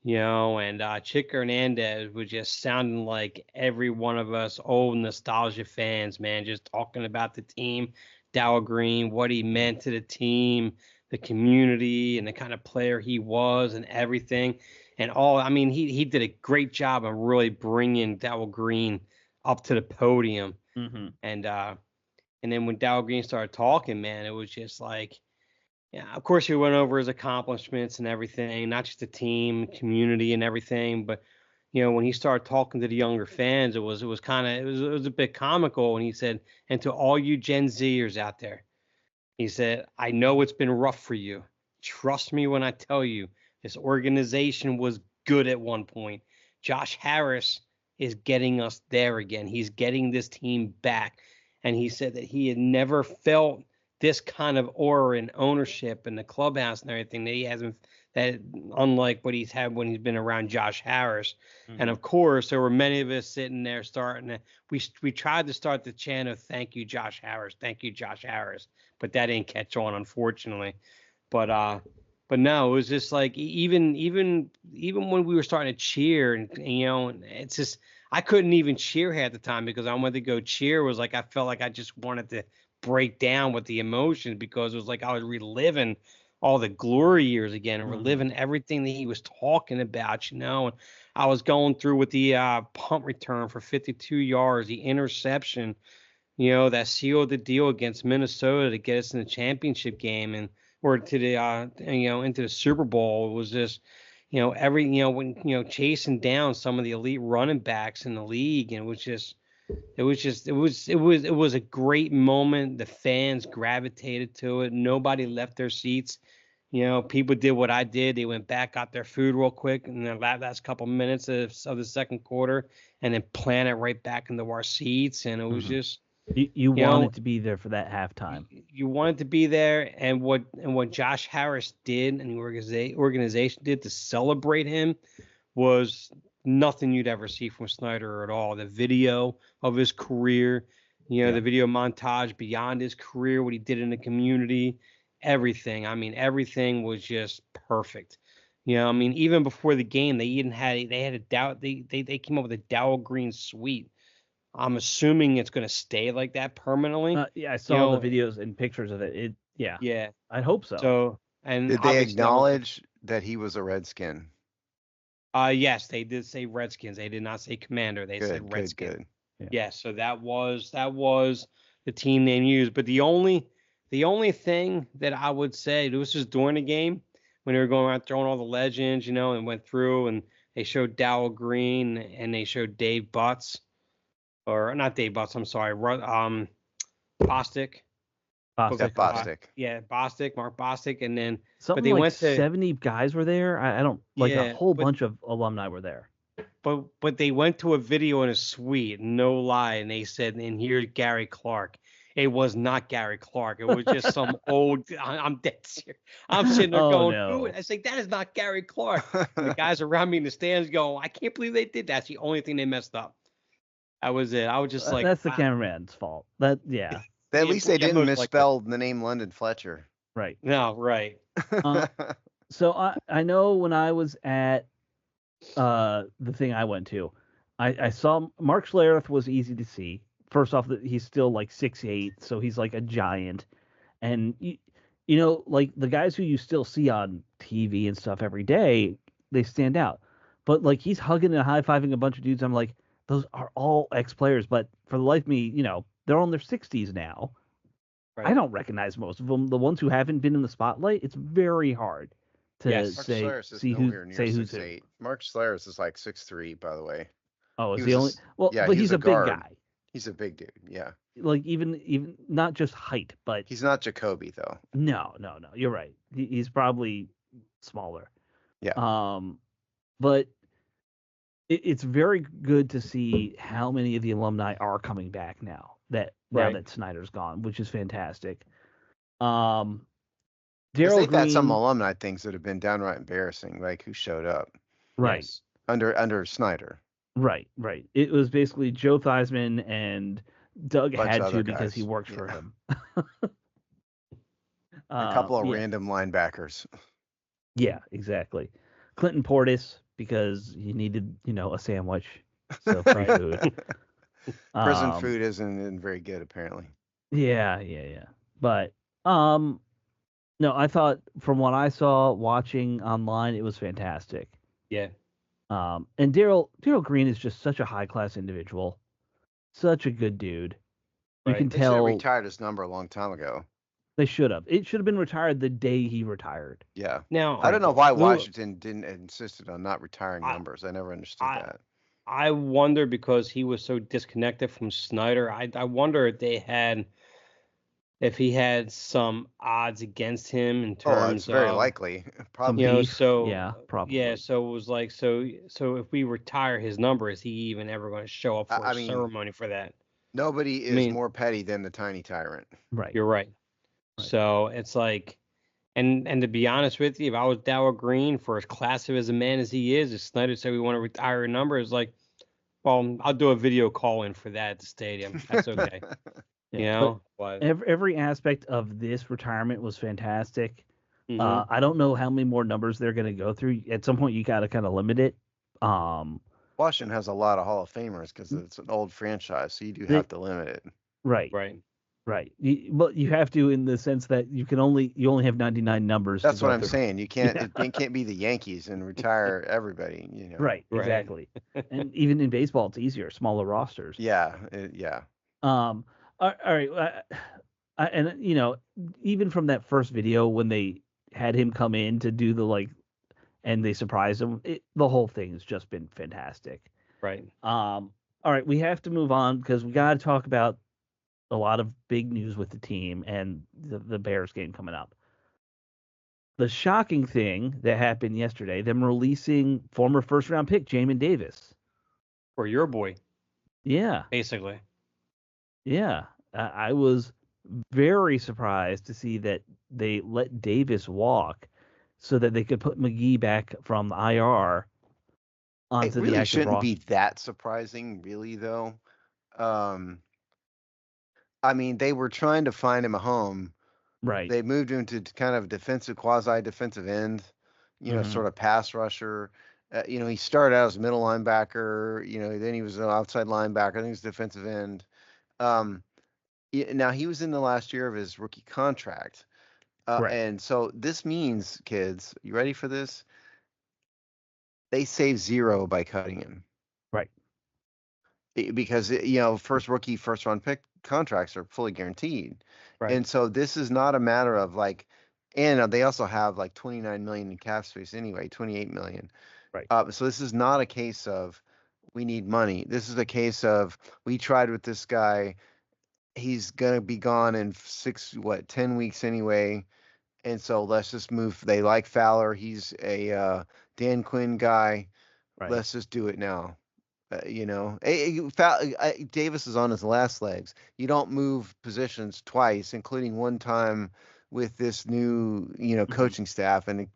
and Chick Hernandez was just sounding like every one of us old nostalgia fans, man, just talking about the team, Dow Green, what he meant to the team, the community, and the kind of player he was, and everything, and all. I mean, he did a great job of really bringing Dow Green up to the podium, Mm-hmm. and then when Dow Green started talking, man, it was just like, yeah, of course he went over his accomplishments and everything, not just the team, community, and everything, but when he started talking to the younger fans, it was kind of it was a bit comical when he said, and to all you Gen Zers out there, he said, I know it's been rough for you. Trust me when I tell you, this organization was good at one point. Josh Harris is getting us there again. He's getting this team back. And he said that he had never felt this kind of aura and ownership in the clubhouse and everything that he hasn't, that unlike what he's had when he's been around Josh Harris. And Mm-hmm. of course, there were many of us sitting there starting to, we tried to start the chant of thank you, Josh Harris, thank you, Josh Harris, but that didn't catch on, unfortunately. But no, it was just like even when we were starting to cheer, and it's just I couldn't even cheer half the time because I wanted to go cheer. It was like I felt like I just wanted to break down with the emotions because it was like I was reliving all the glory years again and Mm-hmm. reliving everything that he was talking about. And I was going through with the punt return for 52 yards, the interception, that sealed the deal against Minnesota to get us in the championship game and or to the into the Super Bowl. It was just every when chasing down some of the elite running backs in the league, and it was a great moment. The fans gravitated to it. Nobody left their seats. People did what I did. They went back, got their food real quick in the last couple minutes of the second quarter, and then planted right back into our seats. And it was just, You wanted to be there for that halftime. you wanted to be there, and what Josh Harris did and the organization did to celebrate him was nothing you'd ever see from Snyder at all. The video of his career, the video montage beyond his career, what he did in the community, everything. I mean, everything was just perfect. Even before the game, they had a Dow, they came up with a Dow Green suite. I'm assuming it's going to stay like that permanently. I saw the videos and pictures of it. Yeah. I hope so. So, and did they acknowledge that he was a Redskin? Yes, they did say Redskins. They did not say Commander. They said Redskins. Good. Yeah. So that was the team name used. But the only thing that I would say, this was during the game when they were going around throwing all the legends, and went through and they showed Dow Green and they showed Dave Butts, or not Dave Butts. I'm sorry, Bostic. Bostic. Yeah, Bostic, Mark Bostic, and then something but they like went to 70 guys were there. I don't a whole bunch of alumni were there. But they went to a video in a suite, no lie, and they said, and here's Gary Clark. It was not Gary Clark. It was just some old. I'm dead serious. I'm sitting there going, no. I say that is not Gary Clark. And the guys around me in the stands go, I can't believe they did that. That's the only thing they messed up. That was it. I was just like, that's the cameraman's fault. At least they didn't misspell the name London Fletcher. Right. No, right. So I know when I was at the thing I went to, I saw Mark Schlereth was easy to see. First off, he's still like 6'8", so he's like a giant. And like the guys who you still see on TV and stuff every day, they stand out. But like he's hugging and high-fiving a bunch of dudes. I'm like, those are all ex-players, but for the life of me, they're on their 60s now. Right. I don't recognize most of them. The ones who haven't been in the spotlight, it's very hard to see who's who. Mark Schlereth is like 6'3", by the way. Oh, is he only? Well, yeah, but he's a big guy. He's a big dude, yeah. Like even not just height, but he's not Jacoby though. No. You're right. He's probably smaller. Yeah. But it's very good to see how many of the alumni are coming back now that Snyder's gone, which is fantastic. Daryl They've Green, had some alumni things that have been downright embarrassing, like who showed up. Right. Yes. Under Snyder. Right. It was basically Joe Theismann and Doug had to because he worked for him. A couple of random linebackers. Yeah, exactly. Clinton Portis because he needed, a sandwich. So free food. Prison food isn't very good apparently. Yeah. But no, I thought from what I saw watching online, it was fantastic. Yeah. And Daryl Green is just such a high class individual, such a good dude. You can tell. They should have retired his number a long time ago. They should have. It should have been retired the day he retired. Yeah. Now I don't know why Washington didn't insisted on not retiring numbers. I never understood that. I wonder because he was so disconnected from Snyder. I wonder if he had some odds against him in terms it's very likely. Probably. Probably. Yeah, so it was like so if we retire his number, is he even ever going to show up for a ceremony for that? Nobody is more petty than the tiny tyrant. Right. You're right. So it's like, and to be honest with you, if I was Dow Green, for as classic as a man as he is, if Snyder said we want to retire a number, it's like, well, I'll do a video call in for that at the stadium. That's okay. But every aspect of this retirement was fantastic. Mm-hmm. I don't know how many more numbers they're going to go through. At some point, you got to kind of limit it. Washington has a lot of Hall of Famers because it's an old franchise, so you do have to limit it. Right. But you have to in the sense that you only have 99 numbers. That's what I'm saying. You can't. It can't be the Yankees and retire everybody. Right. Exactly. And even in baseball, it's easier, smaller rosters. Yeah. All right. And even from that first video when they had him come in to do and they surprised him, the whole thing has just been fantastic. Right. All right, we have to move on because we got to talk about a lot of big news with the team and the Bears game coming up. the shocking thing that happened yesterday, them releasing former first round pick Jamin Davis. For your boy, Yeah, basically. yeah. I was very surprised to see that they let Davis walk so that they could put McGee back from the IR It onto the really active shouldn't be roster. that surprising, really, though. Um, I mean, they were trying to find him a home. Right. They moved him to kind of defensive, quasi defensive end, Hmm. sort of pass rusher. He started out as middle linebacker, then he was an outside linebacker, then he was defensive end. Um, Now he was in the last year of his rookie contract. Correct. And so this means, kids, you ready for this? They save zero by cutting him. Right. Because first round pick contracts are fully guaranteed, Right. and so this is not a matter of like, and they also have like 29 million in cap space anyway, 28 million. Right. So this is not a case of we need money. This is a case of we tried with this guy. He's gonna be gone in 10 weeks anyway, and so let's just move. They like Fowler. He's a Dan Quinn guy. Right. Let's just do it now. Davis is on his last legs. You don't move positions twice, including one time with this new, Hmm. coaching staff, and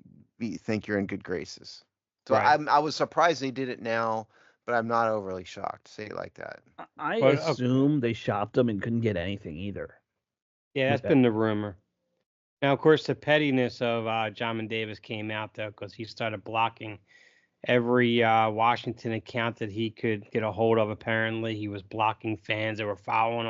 think you're in good graces. So Right. I was surprised they did it now, but I'm not overly shocked. Say it like that. I But assume they shopped him and couldn't get anything either yeah, with that's that. been the rumor. Now, of course, the pettiness of Jamin Davis came out though because he started blocking every Washington account that he could get a hold of. Apparently, he was blocking fans that were following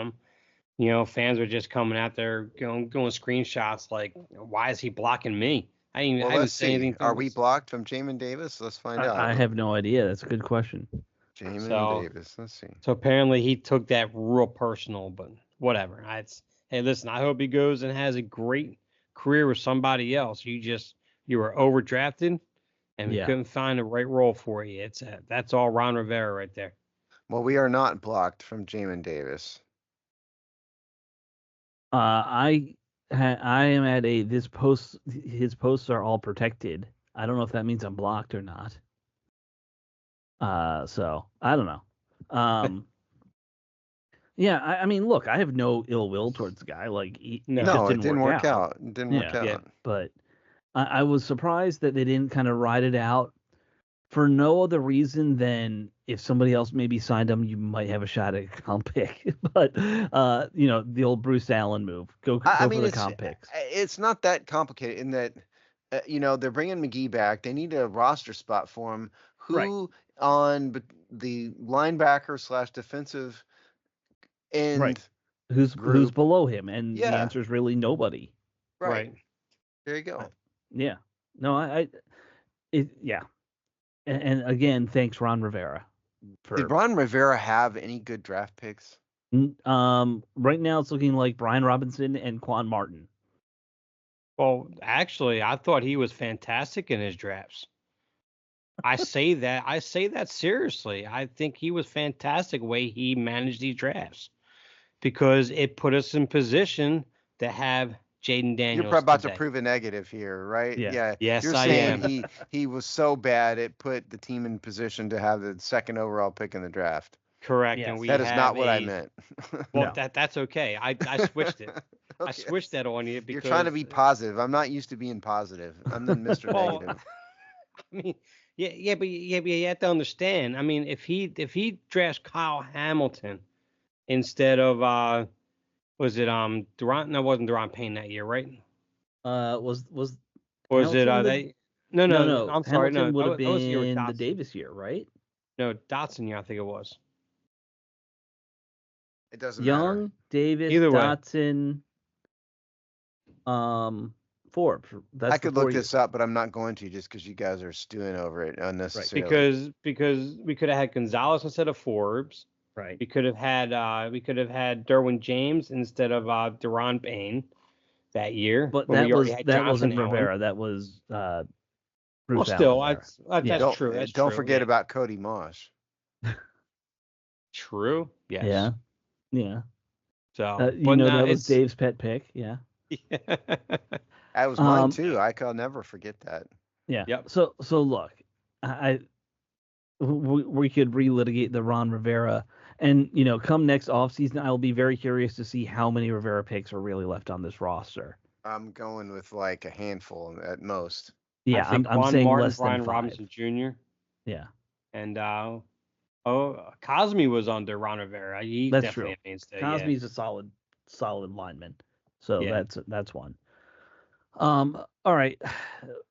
him. Fans were just coming out there going screenshots like, why is he blocking me? I Well, haven't let's said see. anything to Are him. we blocked from Jamin Davis? Let's find I out. have no idea. That's a good question. Jamin So Davis. Let's see. so apparently he took that real personal, but whatever. Hey, listen, I hope he goes and has a great career with somebody else. You were overdrafted and we Yeah. couldn't find the right role for you. That's all Ron Rivera right there. Well, we are not blocked from Jamin Davis. I am at a this post his posts are all protected. I don't know if that means I'm blocked or not. So I don't know. Um, yeah, I mean, look, I have no ill will towards the guy. Like it No. just No, it didn't didn't work work out. out. It didn't work Yeah, Yeah, out. but I was surprised that they didn't kind of ride it out for no other reason than if somebody else maybe signed him, you might have a shot at a comp pick. But the old Bruce Allen move, I go for mean, the comp picks. it's not that complicated in that, they're bringing McGee back. They need a roster spot for him. Right. Who on the linebacker slash defensive Right. end Who's group? below him? And the Yeah, answer is really nobody. right. right. There you I, go. yeah. No, yeah. And again, thanks Ron Rivera Did for Ron Rivera have any good draft picks? right now it's looking like Brian Robinson and Quan Martin. Well, actually, I thought he was fantastic in his drafts. I say that seriously. I think he was fantastic way he managed these drafts because it put us in position to have Jaden You're Daniels about to today. prove a negative here, right? Yeah. Yeah, Yes, you're I saying am. he was so bad it put the team in position to have the second overall pick in the draft. Correct. And Yes. we That is not have what I a meant. well No. that's okay. I switched it. I Okay. switched that on you You're trying to because be positive. I'm not used to being positive. I'm the Mr. well, Negative. I mean, but you have to understand. I mean, if he drafts Kyle Hamilton instead of was it Duran? No, it wasn't Duran Payne that year, right? Was Was it Hamilton the they? No, no no. no I'm sorry. No, Hamilton would have that was the year with been the Dotson. Davis year, right? No, Dotson year, I think it was. It doesn't matter. Young, Davis, Either way, Dotson, Forbes. I That's the could look 4 years. this up, but I'm not going to just because you guys are stewing over it Right. unnecessarily. because we could have had Gonzalez instead of Forbes. Right. We could have had Derwin James instead of Duran Payne that year But when we already had that Jonathan wasn't Allen. Rivera. That was Well, Bruce Allen still, Rivera. Yeah. that's true. That's Don't true. forget Yeah, about Cody Mosh. true. Yes. Yeah. Yeah. So, You but know no, that was it's Dave's pet pick. Yeah. That was mine too. I'll never forget that. Yeah. Yep. So look, we could relitigate the Ron Rivera, and come next offseason, I'll be very curious to see how many Rivera picks are really left on this roster. I'm going with like a handful at most. Yeah, I think I'm Juan saying Martin, less than Brian 5. Robinson Jr. Yeah, and Cosme was under Ron Rivera. He's that's true. definitely a mainstay. Cosme's a solid lineman, so Yeah. that's one. All right,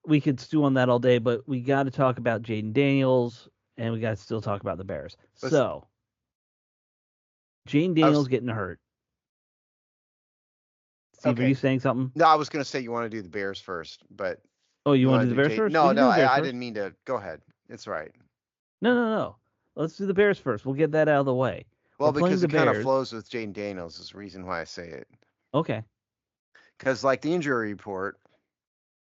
we could stew on that all day, but we got to talk about Jaden Daniels, and we got to still talk about the Bears. So, Jaden Daniels getting hurt. Steve, are you saying something? No, I was going to say you want to do the Bears first, but oh, you want to do the Bears first? No, I didn't mean to. Go ahead. It's right. No. Let's do the Bears first. We'll get that out of the way. Well, because it kind of flows with Jaden Daniels is the reason why I say it. Okay. Because like the injury report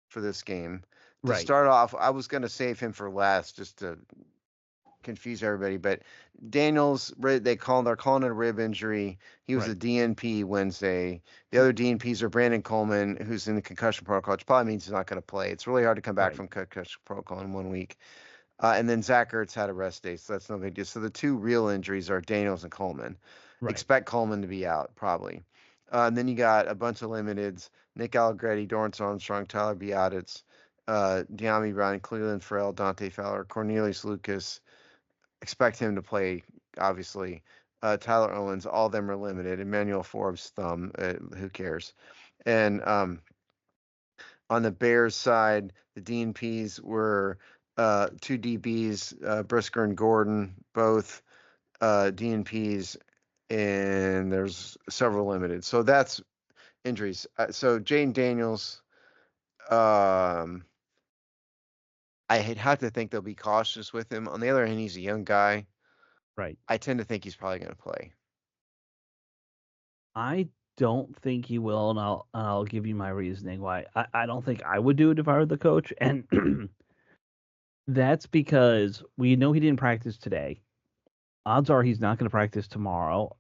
for this game, to start off, I was going to save him for last just to confuse everybody, but Daniels, they're calling it a rib injury. He was a DNP Wednesday. The other DNPs are Brandon Coleman, who's in the concussion protocol, which probably means he's not going to play. It's really hard to come back from concussion protocol in 1 week. And then Zach Ertz had a rest day, so that's no big deal. So the two real injuries are Daniels and Coleman. Expect Coleman to be out, probably. And then you got a bunch of limiteds: Nick Allegretti, Dorrance Armstrong, Tyler Biadasz, De'Ami Brown, Cleveland Farrell, Dante Fowler, Cornelius Lucas. Expect him to play, obviously. Tyler Owens, all of them are limited. Emmanuel Forbes, thumb, who cares? And on the Bears side, the DNPs were two DBs, Brisker and Gordon, both DNPs, and there's several limited. So that's injuries. So Jaden Daniels, I have to think they'll be cautious with him. On the other hand, he's a young guy. Right. I tend to think he's probably going to play. I don't think he will, and I'll give you my reasoning why. I don't think I would do it if I were the coach, and that's because we know he didn't practice today. Odds are he's not going to practice tomorrow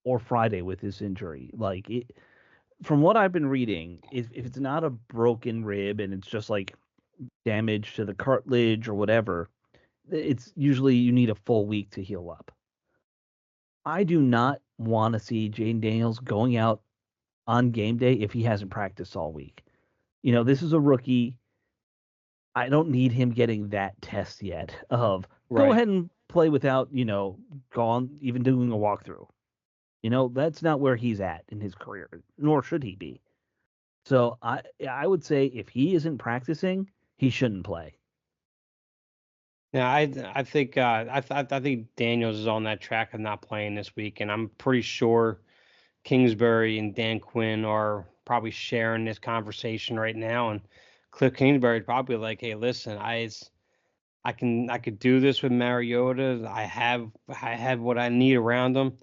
or Friday with his injury. From what I've been reading, if it's not a broken rib and it's just like damage to the cartilage or whatever, it's usually you need a full week to heal up. I do not want to see Jaden Daniels going out on game day if he hasn't practiced all week. This is a rookie. I don't need him getting that test yet of go ahead and play without, even doing a walkthrough. That's not where he's at in his career, nor should he be. So I would say if he isn't practicing, he shouldn't play. Yeah, I think I think Daniels is on that track of not playing this week, and I'm pretty sure Kingsbury and Dan Quinn are probably sharing this conversation right now. And Cliff Kingsbury is probably like, "Hey, listen, I could do this with Mariota. I have what I need around him.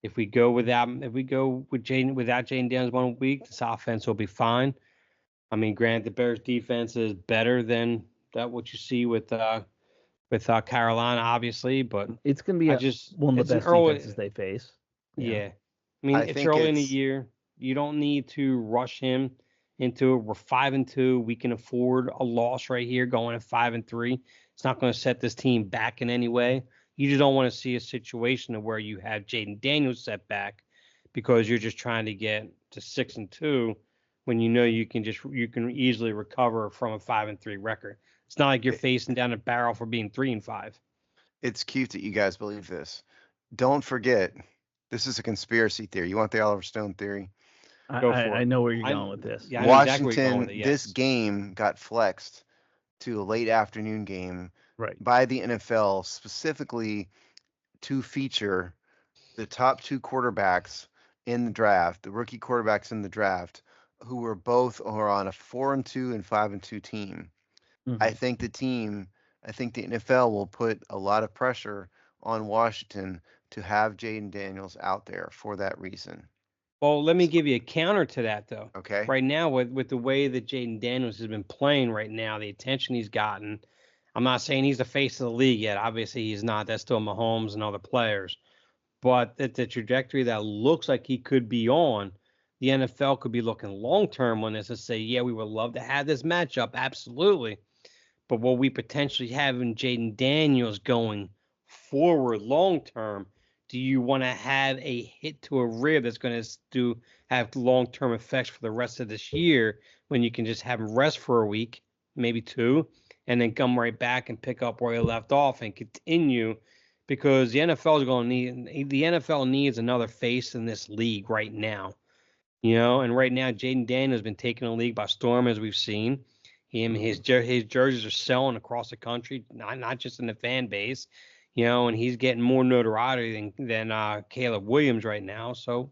If we go with without Jaden Daniels 1 week, this offense will be fine. I mean, granted, the Bears defense is better than what you see with Carolina, obviously, but it's going to be one of the best defenses they face. Yeah. I mean, it's early in the year. You don't need to rush him into it. We're 5-2. We can afford a loss right here going at 5-3. It's not going to set this team back in any way. You just don't want to see a situation where you have Jaden Daniels set back because you're just trying to get to 6-2 when you can easily recover from a 5-3 record. It's not like you're facing down a barrel for being 3-5. It's cute that you guys believe this. Don't forget, this is a conspiracy theory. You want the Oliver Stone theory? I know where you're going with this. Yeah, Washington, exactly with it, yes. This game got flexed to a late afternoon game by the NFL specifically to feature the top two quarterbacks in the draft, the rookie quarterbacks in the draft, who were both on a 4-2 and 5-2 team. Mm-hmm. I think the NFL will put a lot of pressure on Washington to have Jaden Daniels out there for that reason. Well, let me give you a counter to that, though. Okay. Right now, with the way that Jaden Daniels has been playing right now, the attention he's gotten, I'm not saying he's the face of the league yet. Obviously, he's not. That's still Mahomes and other players. But the trajectory that looks like he could be on, the NFL could be looking long term on this and say, yeah, we would love to have this matchup, absolutely. But what we potentially have in Jaden Daniels going forward long term, do you want to have a hit to a rib that's going to have long term effects for the rest of this year when you can just have him rest for a week, maybe two, and then come right back and pick up where he left off and continue? Because the NFL is going to need the NFL needs another face in this league right now. And right now Jaden Daniels has been taking the league by storm, as we've seen. His jerseys are selling across the country, not just in the fan base, and he's getting more notoriety than Caleb Williams right now. So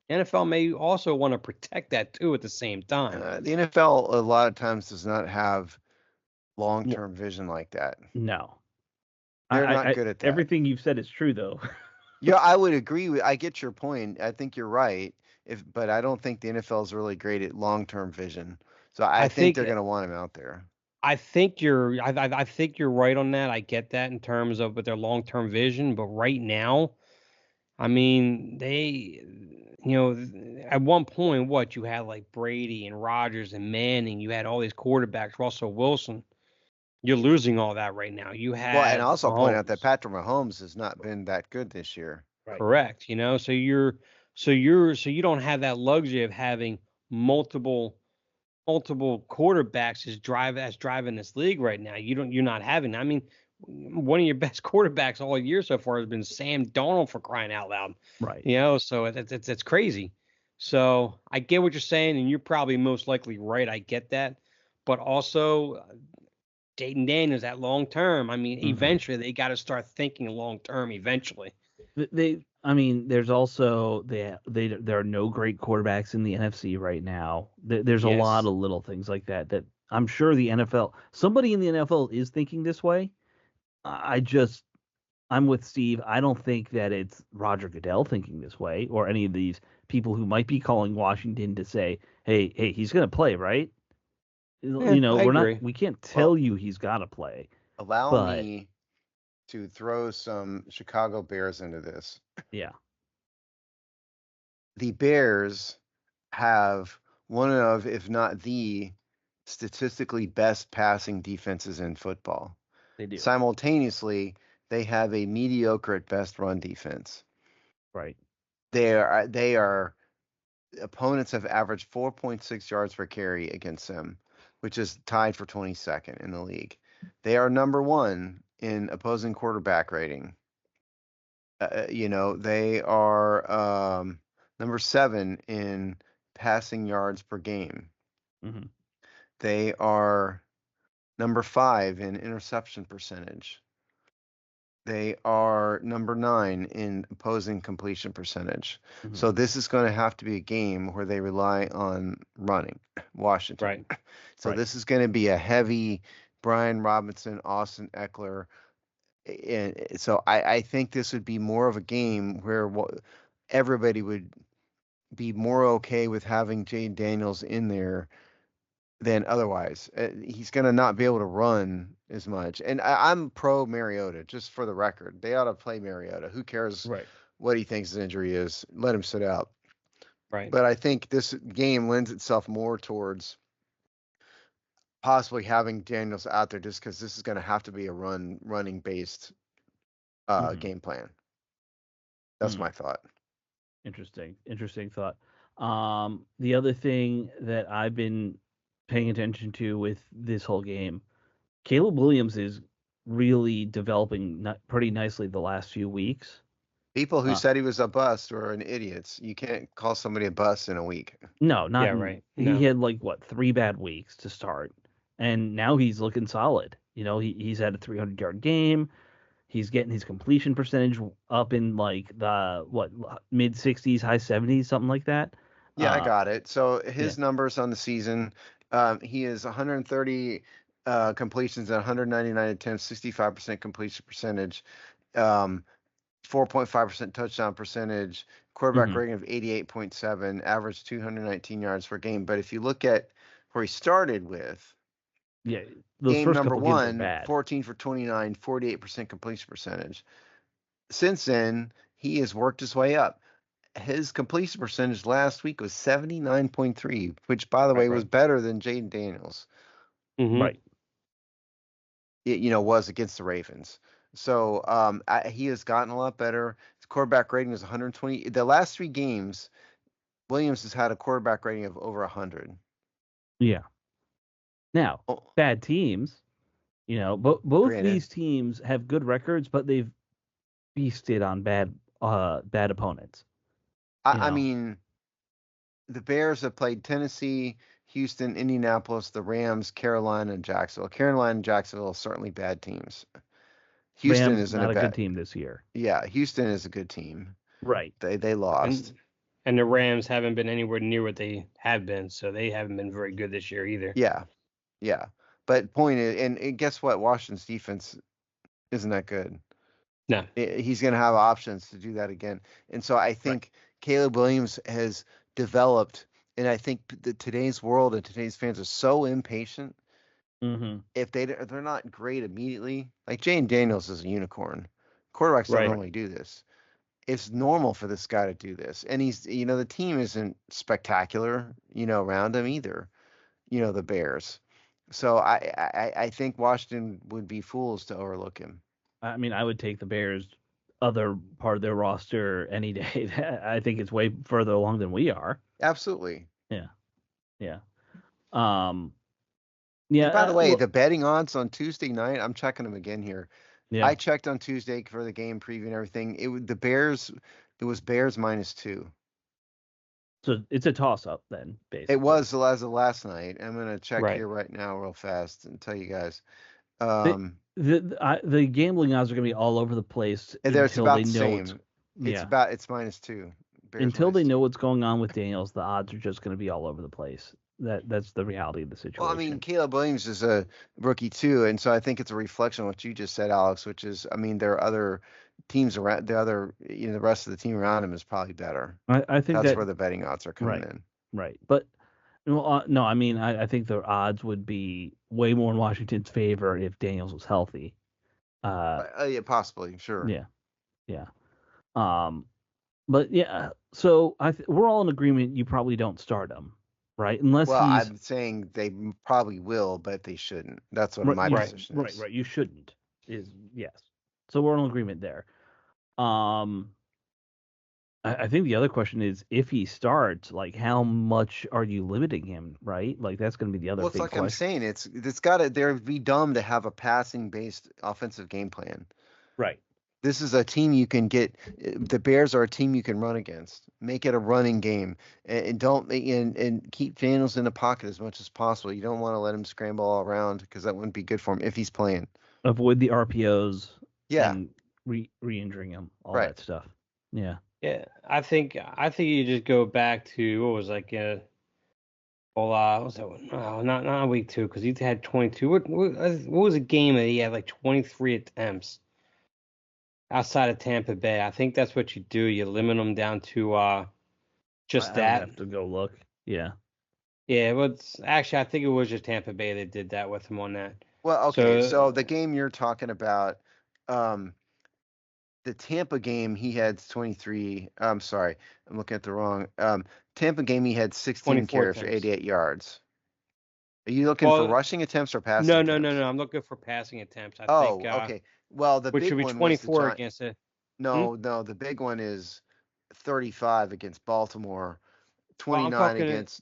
NFL may also want to protect that too at the same time. The NFL a lot of times does not have long-term vision like that. No, They're not good at that. Everything you've said is true, though. Yeah, I would agree. I get your point. I think you're right. But I don't think the NFL is really great at long-term vision. So I think they're going to want him out there. I think you're right on that. I get that in terms of with their long-term vision, but right now, I mean, at one point, what you had like Brady and Rodgers and Manning, you had all these quarterbacks, Russell Wilson. You're losing all that right now. You have and also Mahomes. Point out that Patrick Mahomes has not been that good this year. Right. Correct. So you don't have that luxury of having multiple quarterbacks that's driving this league right now. You're not having. I mean, one of your best quarterbacks all year so far has been Sam Darnold, for crying out loud. Right. So it's crazy. So I get what you're saying, and you're probably most likely right. I get that, but also Jaden Daniels at long term. I mean, eventually they got to start thinking long term. Eventually, there's also there are no great quarterbacks in the NFC right now. There's a lot of little things like that I'm sure the NFL, somebody in the NFL is thinking this way. I'm with Steve. I don't think that it's Roger Goodell thinking this way, or any of these people who might be calling Washington to say, hey, he's going to play, right? We can't tell you he's got to play. Allow me to throw some Chicago Bears into this. Yeah. The Bears have one of, if not the statistically best passing defenses in football. They do. Simultaneously, they have a mediocre at best run defense. Right. They are opponents have averaged 4.6 yards per carry against them, which is tied for 22nd in the league. They are number 1 in opposing quarterback rating. They are number 7 in passing yards per game. Mm-hmm. They are number 5 in interception percentage. They are number 9 in opposing completion percentage. Mm-hmm. So this is going to have to be a game where they rely on running, Washington. Right. So this is going to be a heavy Brian Robinson, Austin Eckler. And so I think this would be more of a game where everybody would be more okay with having Jaden Daniels in there than otherwise. He's going to not be able to run as much. And I'm pro Mariota, just for the record. They ought to play Mariota. Who cares what he thinks his injury is? Let him sit out. Right. But I think this game lends itself more towards possibly having Daniels out there just because this is going to have to be a running based game plan. That's my thought. Interesting thought. The other thing that I've been paying attention to with this whole game, Caleb Williams is really developing pretty nicely the last few weeks. People who said he was a bust were an idiots. You can't call somebody a bust in a week. No, not right. He had 3 bad weeks to start, and now he's looking solid. He's had a 300-yard game. He's getting his completion percentage up in the mid 60s, high 70s, something like that. Yeah, I got it. So his numbers on the season, he is 130 completions and 199 attempts, 65% completion percentage, 4.5% touchdown percentage, quarterback rating of 88.7, average 219 yards per game. But if you look at where he started with, game number 1, 14 for 29, 48% completion percentage. Since then, he has worked his way up. his completion percentage last week was 79.3, which, by the way, was Right. better than Jaden Daniels, Mm-hmm. Right. was against the Ravens. So he has gotten a lot better. His quarterback rating is 120. The last 3 games, Williams has had a quarterback rating of over 100. Yeah. Now, Oh, bad teams, both granted, these teams have good records, but they've feasted on bad opponents. I mean, the Bears have played Tennessee, Houston, Indianapolis, the Rams, Carolina, and Jacksonville. Carolina and Jacksonville are certainly bad teams. Houston Rams isn't a not a good bad. team this year. Yeah, Houston is a good team. Right. They lost. And the Rams haven't been anywhere near what they have been, so they haven't been very good this year either. Yeah, yeah. But point is, and guess what? Washington's defense isn't that good. No. He's going to have options to do that again. And so I think Caleb Williams has developed, and I think today's world and today's fans are so impatient. Mm-hmm. If they're not great immediately, like Jane Daniels is a unicorn. Quarterbacks don't Right. normally do this. It's normal for this guy to do this, and he's the team isn't spectacular around him either. The Bears. So I think Washington would be fools to overlook him. I mean, I would take the Bears' other part of their roster any day. I think it's way further along than we are. Absolutely. Yeah. Yeah. And by the way, the betting odds on Tuesday night, I'm checking them again here. Yeah. I checked on Tuesday for the game preview and everything. It was Bears -2. So it's a toss up then, basically. It was as of last night. I'm gonna check Right. here right now real fast and tell you guys. The gambling odds are going to be all over the place It's until about they the know same. It's -2. Bears until they -2. know what's going on with Daniels. The odds are just going to be all over the place. That's the reality of the situation. Well, I mean, Caleb Williams is a rookie too, and so I think it's a reflection of what you just said, Alex, which is, I mean, there are other teams around, the rest of the team around him is probably better. I think that's where the betting odds are coming right, in. Right, but no, I mean, I think the odds would be way more in Washington's favor if Daniels was healthy. Yeah, possibly, sure. Yeah. But yeah, so we're all in agreement. You probably don't start him, right? Unless I'm saying they probably will, but they shouldn't. That's what my position is. Right. You shouldn't. Yes. So we're in agreement there. I think the other question is if he starts, like how much are you limiting him, right? Like that's going to be the other big question. I'm saying, it's got to be dumb to have a passing based offensive game plan. Right. This is a team you can get. The Bears are a team you can run against. Make it a running game, and don't and keep Daniels in the pocket as much as possible. You don't want to let him scramble all around because that wouldn't be good for him if he's playing. Avoid the RPOs. Yeah. And re-injuring him, all right. that stuff. Yeah. Yeah, I think you just go back to what was like what was that one? Oh, not week 2 because he had 22. What was a game that he had like 23 attempts outside of Tampa Bay? I think that's what you do. You limit them down to just that. I have to go look. Yeah. Yeah, well, actually, I think it was just Tampa Bay that did that with him on that. Well, okay, so the game you're talking about, the Tampa game, he had 23. I'm sorry, I'm looking at the wrong. Tampa game, he had 16 carries for 88 yards. Are you looking for rushing attempts or passing attempts? No. I'm looking for passing attempts. I think, okay. Well, the which big would be one 24 was against it. No, the big one is 35 against Baltimore, 29 against.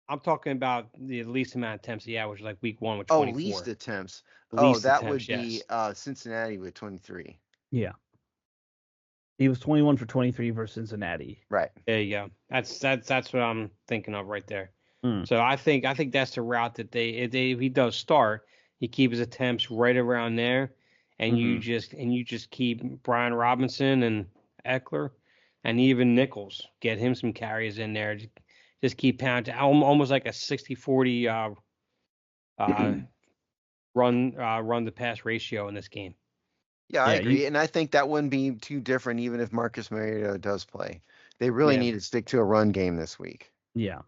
I'm talking about the least amount of attempts he had, which was like week 1 with 24. Least attempts. Least that attempts, would be Cincinnati with 23. Yeah. He was 21 for 23 versus Cincinnati. Right. There you go. That's what I'm thinking of right there. So I think that's the route that if he does start, he keeps his attempts right around there, and you just keep Brian Robinson and Eckler, and even Nichols, get him some carries in there. Just keep pounding, almost like a 60-40 run to pass ratio in this game. Yeah, I agree, and I think that wouldn't be too different even if Marcus Mariota does play. They really need to stick to a run game this week. Yeah,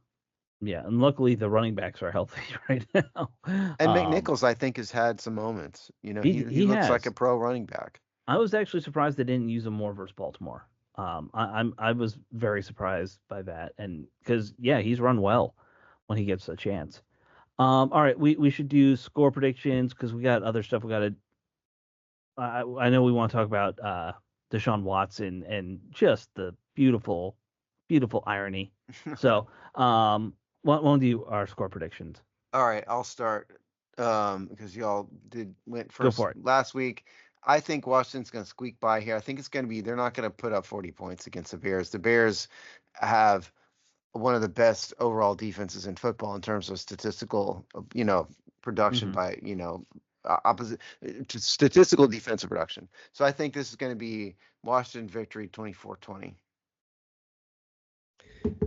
and luckily the running backs are healthy right now. And McNichols, I think, has had some moments. He looks like a pro running back. I was actually surprised they didn't use him more versus Baltimore. I was very surprised by that, and because he's run well when he gets a chance. All right, we should do score predictions because we got other stuff we got to. I know we want to talk about Deshaun Watson and just the beautiful, beautiful irony. So, why don't we do our score predictions? All right, I'll start because y'all went Go first for it. last week. I think Washington's going to squeak by here. I think it's going to be they're not going to put up 40 points against the Bears. The Bears have one of the best overall defenses in football in terms of statistical, production Mhm. by, opposite statistical defensive production. So I think this is going to be Washington victory 24-20.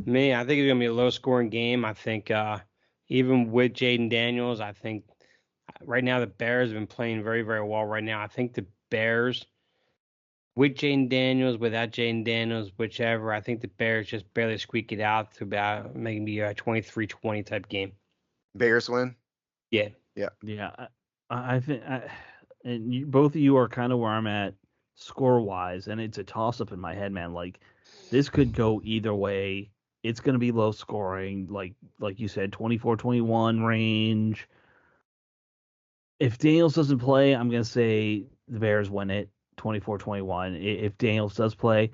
Me, I think it's gonna be a low scoring game. I think even with Jaden Daniels, I think right now the Bears have been playing very, very well right now. I think the Bears with Jaden Daniels, without Jaden Daniels, whichever, I think the Bears just barely squeak it out to about maybe a 23-20 type game. Bears win. Yeah. Yeah. Yeah, I think, and both of you are kind of where I'm at score wise, and it's a toss up in my head, man. Like this could go either way. It's going to be low scoring, like you said, 24-21 range. If Daniels doesn't play, I'm going to say the Bears win it 24-21. If Daniels does play,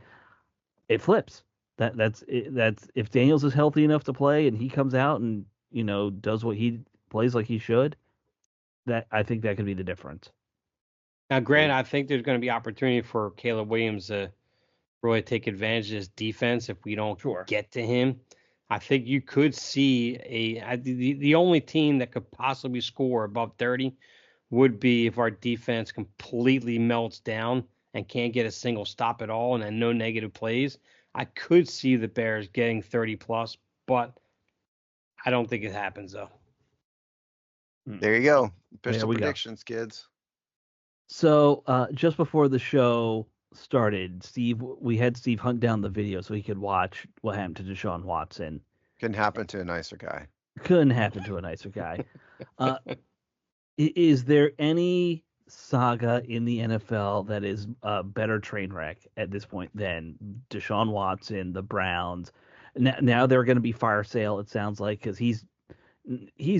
it flips. That's if Daniels is healthy enough to play and he comes out and does what he plays like he should, that I think that could be the difference. Now, Grant, I think there's going to be opportunity for Caleb Williams to really take advantage of his defense if we don't Sure. get to him. I think you could see the only team that could possibly score above 30 would be if our defense completely melts down and can't get a single stop at all and then no negative plays. I could see the Bears getting 30 plus, but I don't think it happens though. There you go. Pistol we go. predictions, kids. So just before the show started, we had Steve hunt down the video so he could watch what happened to Deshaun Watson. Couldn't happen to a nicer guy. Couldn't happen to a nicer guy. Is there any saga in the NFL that is a better train wreck at this point than Deshaun Watson, the Browns? Now they're going to be fire sale, it sounds like, because he's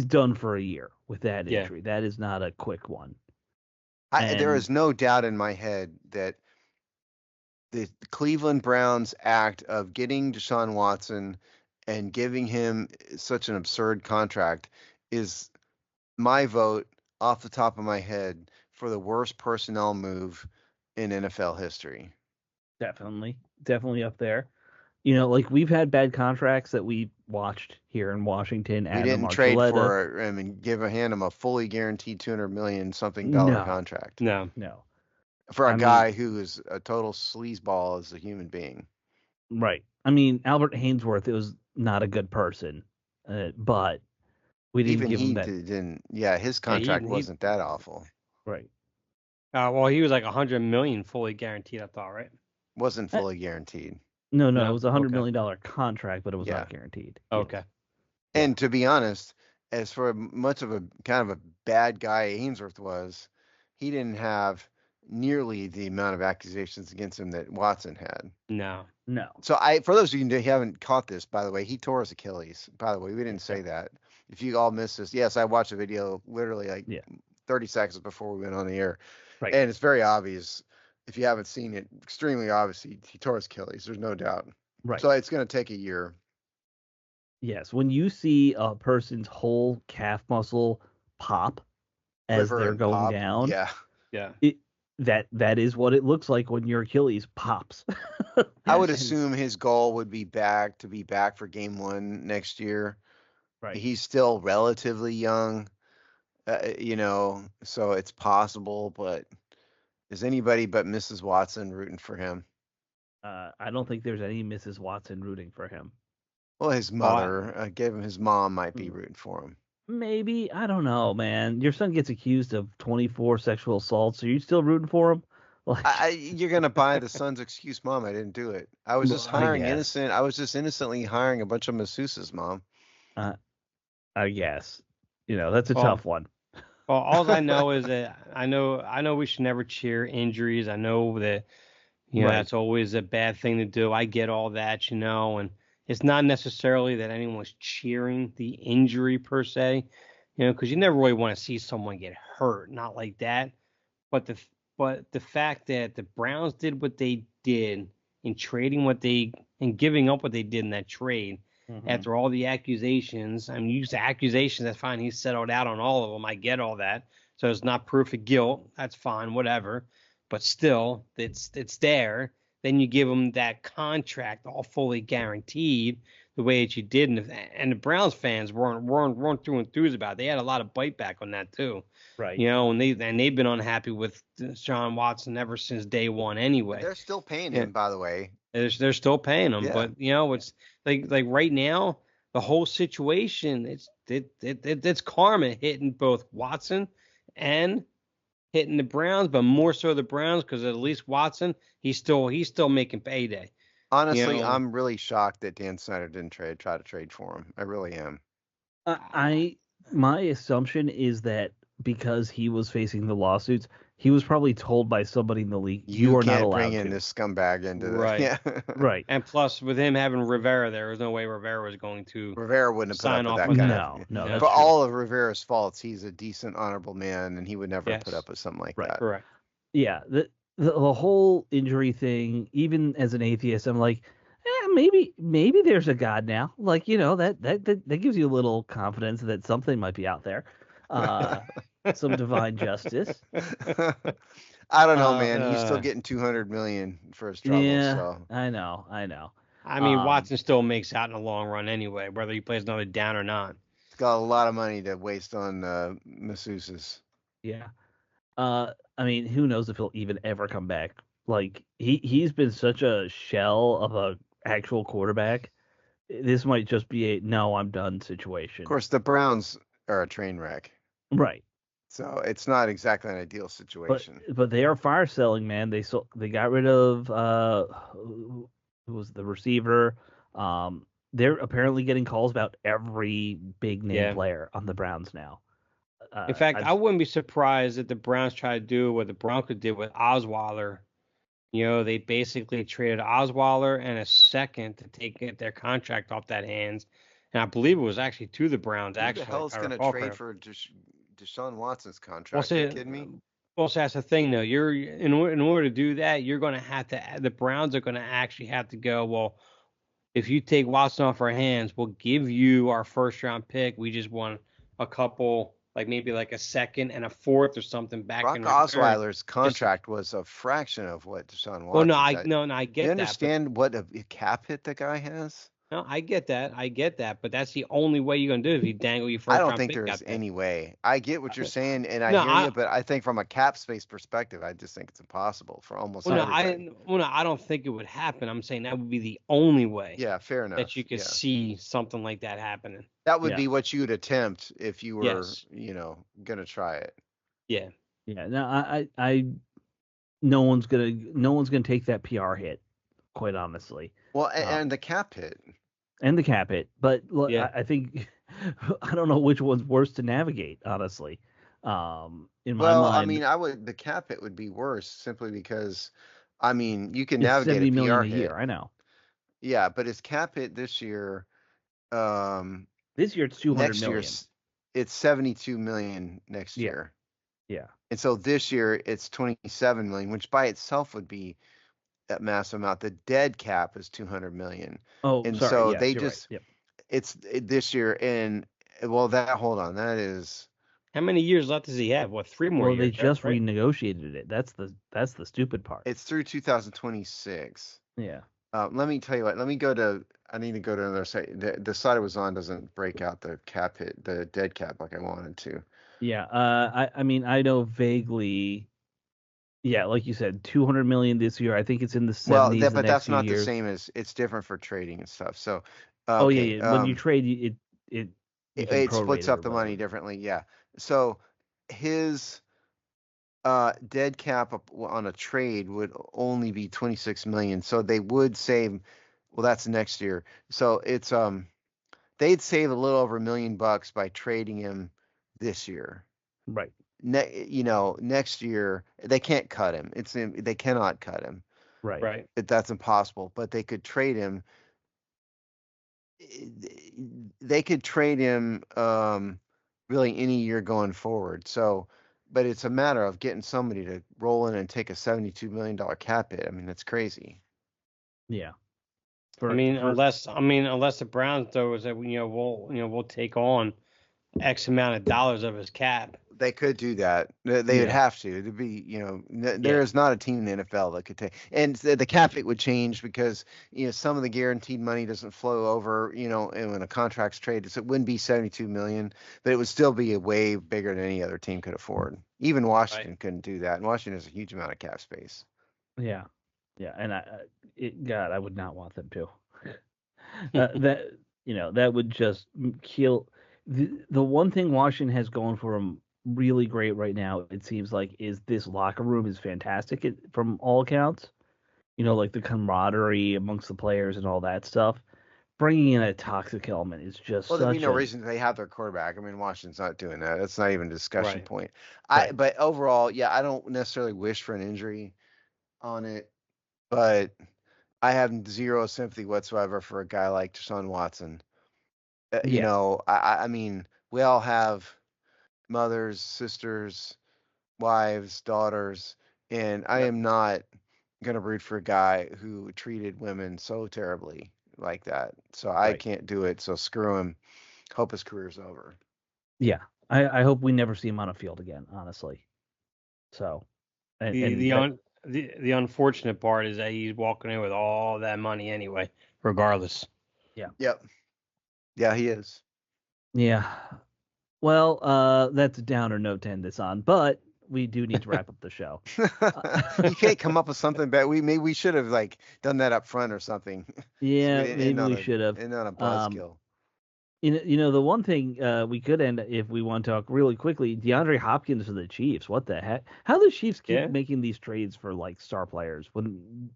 done for a year with that injury. That is not a quick one. There is no doubt in my head that the Cleveland Browns act of getting Deshaun Watson and giving him such an absurd contract is my vote off the top of my head for the worst personnel move in NFL history. Definitely up there. Like we've had bad contracts that we watched here in Washington. We didn't trade for him and hand him a fully guaranteed $200 million something contract. No. For a guy who is a total sleazeball as a human being. Right. I mean, Albert Hainsworth, it was not a good person, but we didn't give him that. His contract wasn't that awful. Right. Well, he was like $100 million fully guaranteed, I thought, right? Wasn't fully guaranteed. No, it was a $100 million contract, but it was not guaranteed. Okay. And to be honest, as for much of a kind of a bad guy Ainsworth was, he didn't have nearly the amount of accusations against him that Watson had. No. So for those of you who haven't caught this, by the way, he tore his Achilles. By the way, we didn't say that. If you all missed this, yes, I watched the video literally 30 seconds before we went on the air. Right. And it's very obvious. If you haven't seen it, extremely obvious, he tore his Achilles. There's no doubt. Right. So it's going to take a year. Yes. When you see a person's whole calf muscle pop as they're going down. Yeah. That is what it looks like when your Achilles pops. I would assume his goal would be to be back for game 1 next year. Right. He's still relatively young, so it's possible, but is anybody but Mrs. Watson rooting for him? I don't think there's any Mrs. Watson rooting for him. Well, his mother, his mom might be rooting for him. Maybe. I don't know, man. Your son gets accused of 24 sexual assaults. Are you still rooting for him? You're going to buy the son's excuse, Mom. I didn't do it. I was just hiring innocent. I was just innocently hiring a bunch of masseuses, Mom. I guess. That's a tough one. Well, all I know is that I know we should never cheer injuries. I know that, You know, Right. that's always a bad thing to do. I get all that, and it's not necessarily that anyone's cheering the injury per se, because you never really want to see someone get hurt, not like that. But the fact that the Browns did what they did in trading and giving up what they did in that trade Mhm. after all the accusations. I mean, you use accusations, that's fine. He settled out on all of them. I get all that. So it's not proof of guilt. That's fine, whatever. But still, it's there. Then you give him that contract all fully guaranteed the way that you did, and the Browns fans weren't too enthused about it. They had a lot of bite back on that too. Right. And they've been unhappy with Sean Watson ever since day one anyway. They're still paying Yeah, him, by the way. they're still paying him, Yeah. but it's like right now the whole situation it's karma hitting both Watson and hitting the Browns, but more so the Browns because at least Watson he's still making payday. Honestly, You I'm really shocked that Dan Snyder didn't try to trade for him. I really am. I my assumption is that because he was facing the lawsuits, he was probably told by somebody in the league, "You You are not can't bring allowed in to." this scumbag into the Right. yeah. Right. And plus, with him having Rivera there was no way Rivera was going to Rivera wouldn't have put sign up with off that with kind that. of. No, No. that's For true. all of Rivera's faults, he's a decent, honorable man, and he would never put Yes. up with something like Right. that. Correct. Yeah, the whole injury thing, even as an atheist, I'm like, maybe there's a God now. Like, that gives you a little confidence that something might be out there. Some divine justice. I don't know, Uh, man. He's still getting 200 million for his troubles, yeah, so I know. I mean, Um, Watson still makes out in the long run anyway, whether he plays another down or not. he's got a lot of money to waste on masseuses. yeah. I mean, who knows if he'll even ever come back? Like he's been such a shell of a actual quarterback. This might just be a no, I'm done Of situation. course, the Browns are a train wreck, Right. so it's not exactly an ideal But situation. they are fire selling, man. They got rid of who was the receiver. They're apparently getting calls about every big name Yeah. player on the Browns now. In fact, I I've wouldn't be surprised if the Browns try to do what the Broncos did with Osweiler. They basically traded Osweiler and a second to get their contract off that hands. And I believe it was actually to the Browns, Who the actually, hell if is I going to recall trade correctly. for Deshaun Watson's Well, contract? Are you kidding me? that's the thing, though. You're in order to do that, you're going to have to. The Browns are going to actually have to go. Well, if you take Watson off our hands, we'll give you our first round pick. We just want a couple, like maybe like a second and a fourth or something back Brock in return. Osweiler's Just contract was a fraction of what Deshaun well, no, Watson's. I You get that, but understand what a cap hit the guy has? no, I get that, but that's the only way you're gonna do it if you dangle your I first don't round think pick there out is there. any way. I get what you're saying, and I No, hear you, but I think from a cap space perspective, I just think it's impossible for almost everybody. I don't think it would happen. I'm saying that would be the only way Yeah, fair that enough. you could Yeah, see something like that happening. that would yeah be what you'd attempt if you were, Yes. gonna try it. Yeah. yeah. No, no one's gonna take that PR hit, quite honestly. Well, Uh, and the cap hit. and the cap hit. But look, Yeah. I think I don't know which one's worse to navigate, honestly. In my Well, I mind, mean, the cap hit would be worse simply because, you can it's navigate a 70 million PR a year. hit. I know. Yeah, but his cap hit this year, um, This year it's 200 next million. it's 72 million next Yeah. year. Yeah. And so this year it's 27 million, which by itself would be that massive amount. The dead cap is 200 million. Oh, And sorry. so Yes, they you're right. just, Yep. this year. And that is, How many years left does he have? What, 3 more Well, they years, just right? renegotiated it. That's the stupid part. it's through 2026. Yeah. Let me tell you what, I need to go to another site. The site I was on doesn't break out the cap hit, the dead cap like I wanted to. Yeah. I mean, I know vaguely. Yeah, like you said, 200 million this year. I think it's in the 70s the But next that's few not the years. same it's different for trading and stuff. So, Oh yeah, okay. yeah. When you trade, it you can It prorate splits it or up the money whatever. differently. Yeah. So his dead cap on a trade would only be 26 million. So they would save. Well, that's next year. So it's they'd save a little over $1 million by trading him this year. Right. Next year they can't cut him. They cannot cut him. Right. That's impossible. But they could trade him. They could trade him really any year going forward. So, but it's a matter of getting somebody to roll in and take a $72 million cap hit. I mean, that's crazy. Yeah. Unless the Browns though is that we'll take on X amount of dollars of his cap. They could do that. They would have to. It'd be, there is not a team in the NFL that could take, and the cap it would change because some of the guaranteed money doesn't flow over, and when a contract's traded, so it wouldn't be 72 million, but it would still be a way bigger than any other team could afford. Even Washington couldn't do that, and Washington has a huge amount of cap space. Yeah, and God, I would not want them to. That would just kill. The one thing Washington has going for them really great right now, it seems like, is this locker room is fantastic from all accounts. Like the camaraderie amongst the players and all that stuff. Bringing in a toxic element is just Well, there'd be such no a reason they have their quarterback. I mean, Washington's not doing that. That's not even a discussion Right. point. Right. But overall, yeah, I don't necessarily wish for an injury on it, but I have zero sympathy whatsoever for a guy like Deshaun Watson. Yeah. I mean, we all have mothers, sisters, wives, daughters, and I am not going to root for a guy who treated women so terribly like that. So I Right. can't do it. So screw him. Hope his career's over. Yeah. I hope we never see him on a field again, honestly. So, the unfortunate part is that he's walking in with all that money anyway, regardless. Yeah. Yep. Yeah, he is. Yeah. Well, that's a downer note to end this on, but we do need to wrap up the show. You can't come up with something bad. We should have done that up front or something. Yeah, So maybe we should have. End on a buzzkill. The one thing we could end if we want to talk really quickly, DeAndre Hopkins for the Chiefs. What the heck? How do the Chiefs keep making these trades for star players when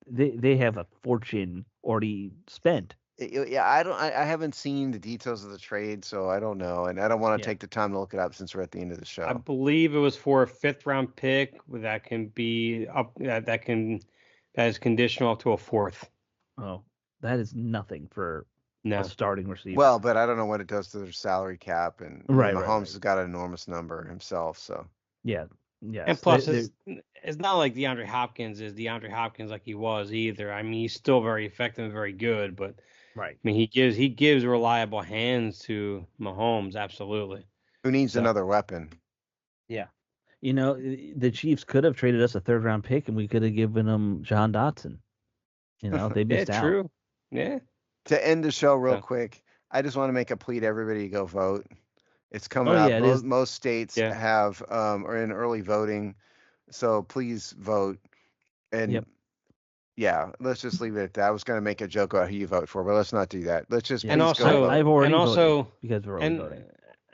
they have a fortune already spent? Yeah, I haven't seen the details of the trade, so I don't know, and I don't want to take the time to look it up since we're at the end of the show. I believe it was for a 5th round pick that can be up that is conditional to a 4th. Oh, that is nothing for a starting receiver. Well, but I don't know what it does to their salary cap, and Mahomes has got an enormous number himself, so yeah. And plus, it's not like DeAndre Hopkins is DeAndre Hopkins like he was either. I mean, he's still very effective and very good, but right. I mean, he gives reliable hands to Mahomes, absolutely. Who needs another weapon? Yeah. The Chiefs could have traded us a 3rd round pick, and we could have given them John Dotson. They missed out. True. Yeah. To end the show real quick, I just want to make a plea to everybody to go vote. It's coming up. Most states have are in early voting, so please vote. And let's just leave it at that. I was going to make a joke about who you vote for, but let's not do that. Let's just go vote. I've already voted because we're early voting.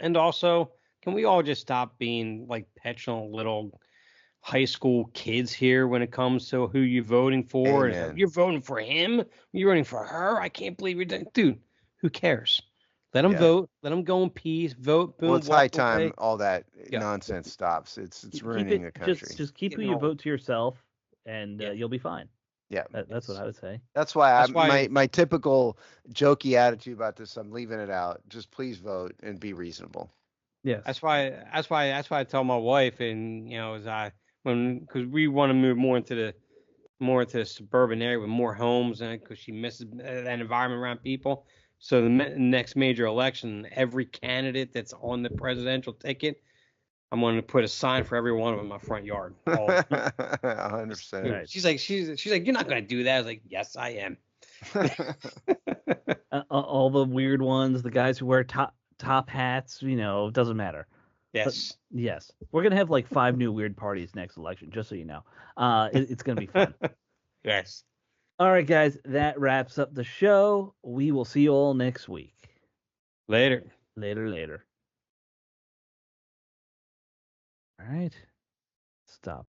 And also, can we all just stop being like petulant little high school kids here when it comes to who you're voting for? You're voting for him? You're voting for her? I can't believe you're doing. Dude, who cares? Let them vote. Let them go in peace. Vote. Boom. Well, it's high time all that nonsense stops. It's ruining the country. Just keep who you vote to yourself, and you'll be fine. Yeah, that's what I would say. That's why my typical jokey attitude about this, I'm leaving it out. Just please vote and be reasonable. Yes. That's why I tell my wife, and because we want to move more into the suburban area with more homes, and because she misses that environment around people. So the next major election, every candidate that's on the presidential ticket, I'm going to put a sign for every one of them in my front yard. 100%. She's like, you're not going to do that. I was like, yes, I am. All the weird ones, the guys who wear top hats, it doesn't matter. Yes. But, yes. We're going to have 5 new weird parties next election, just so you know. It's going to be fun. Yes. All right, guys, that wraps up the show. We will see you all next week. Later. Later. All right. Stop.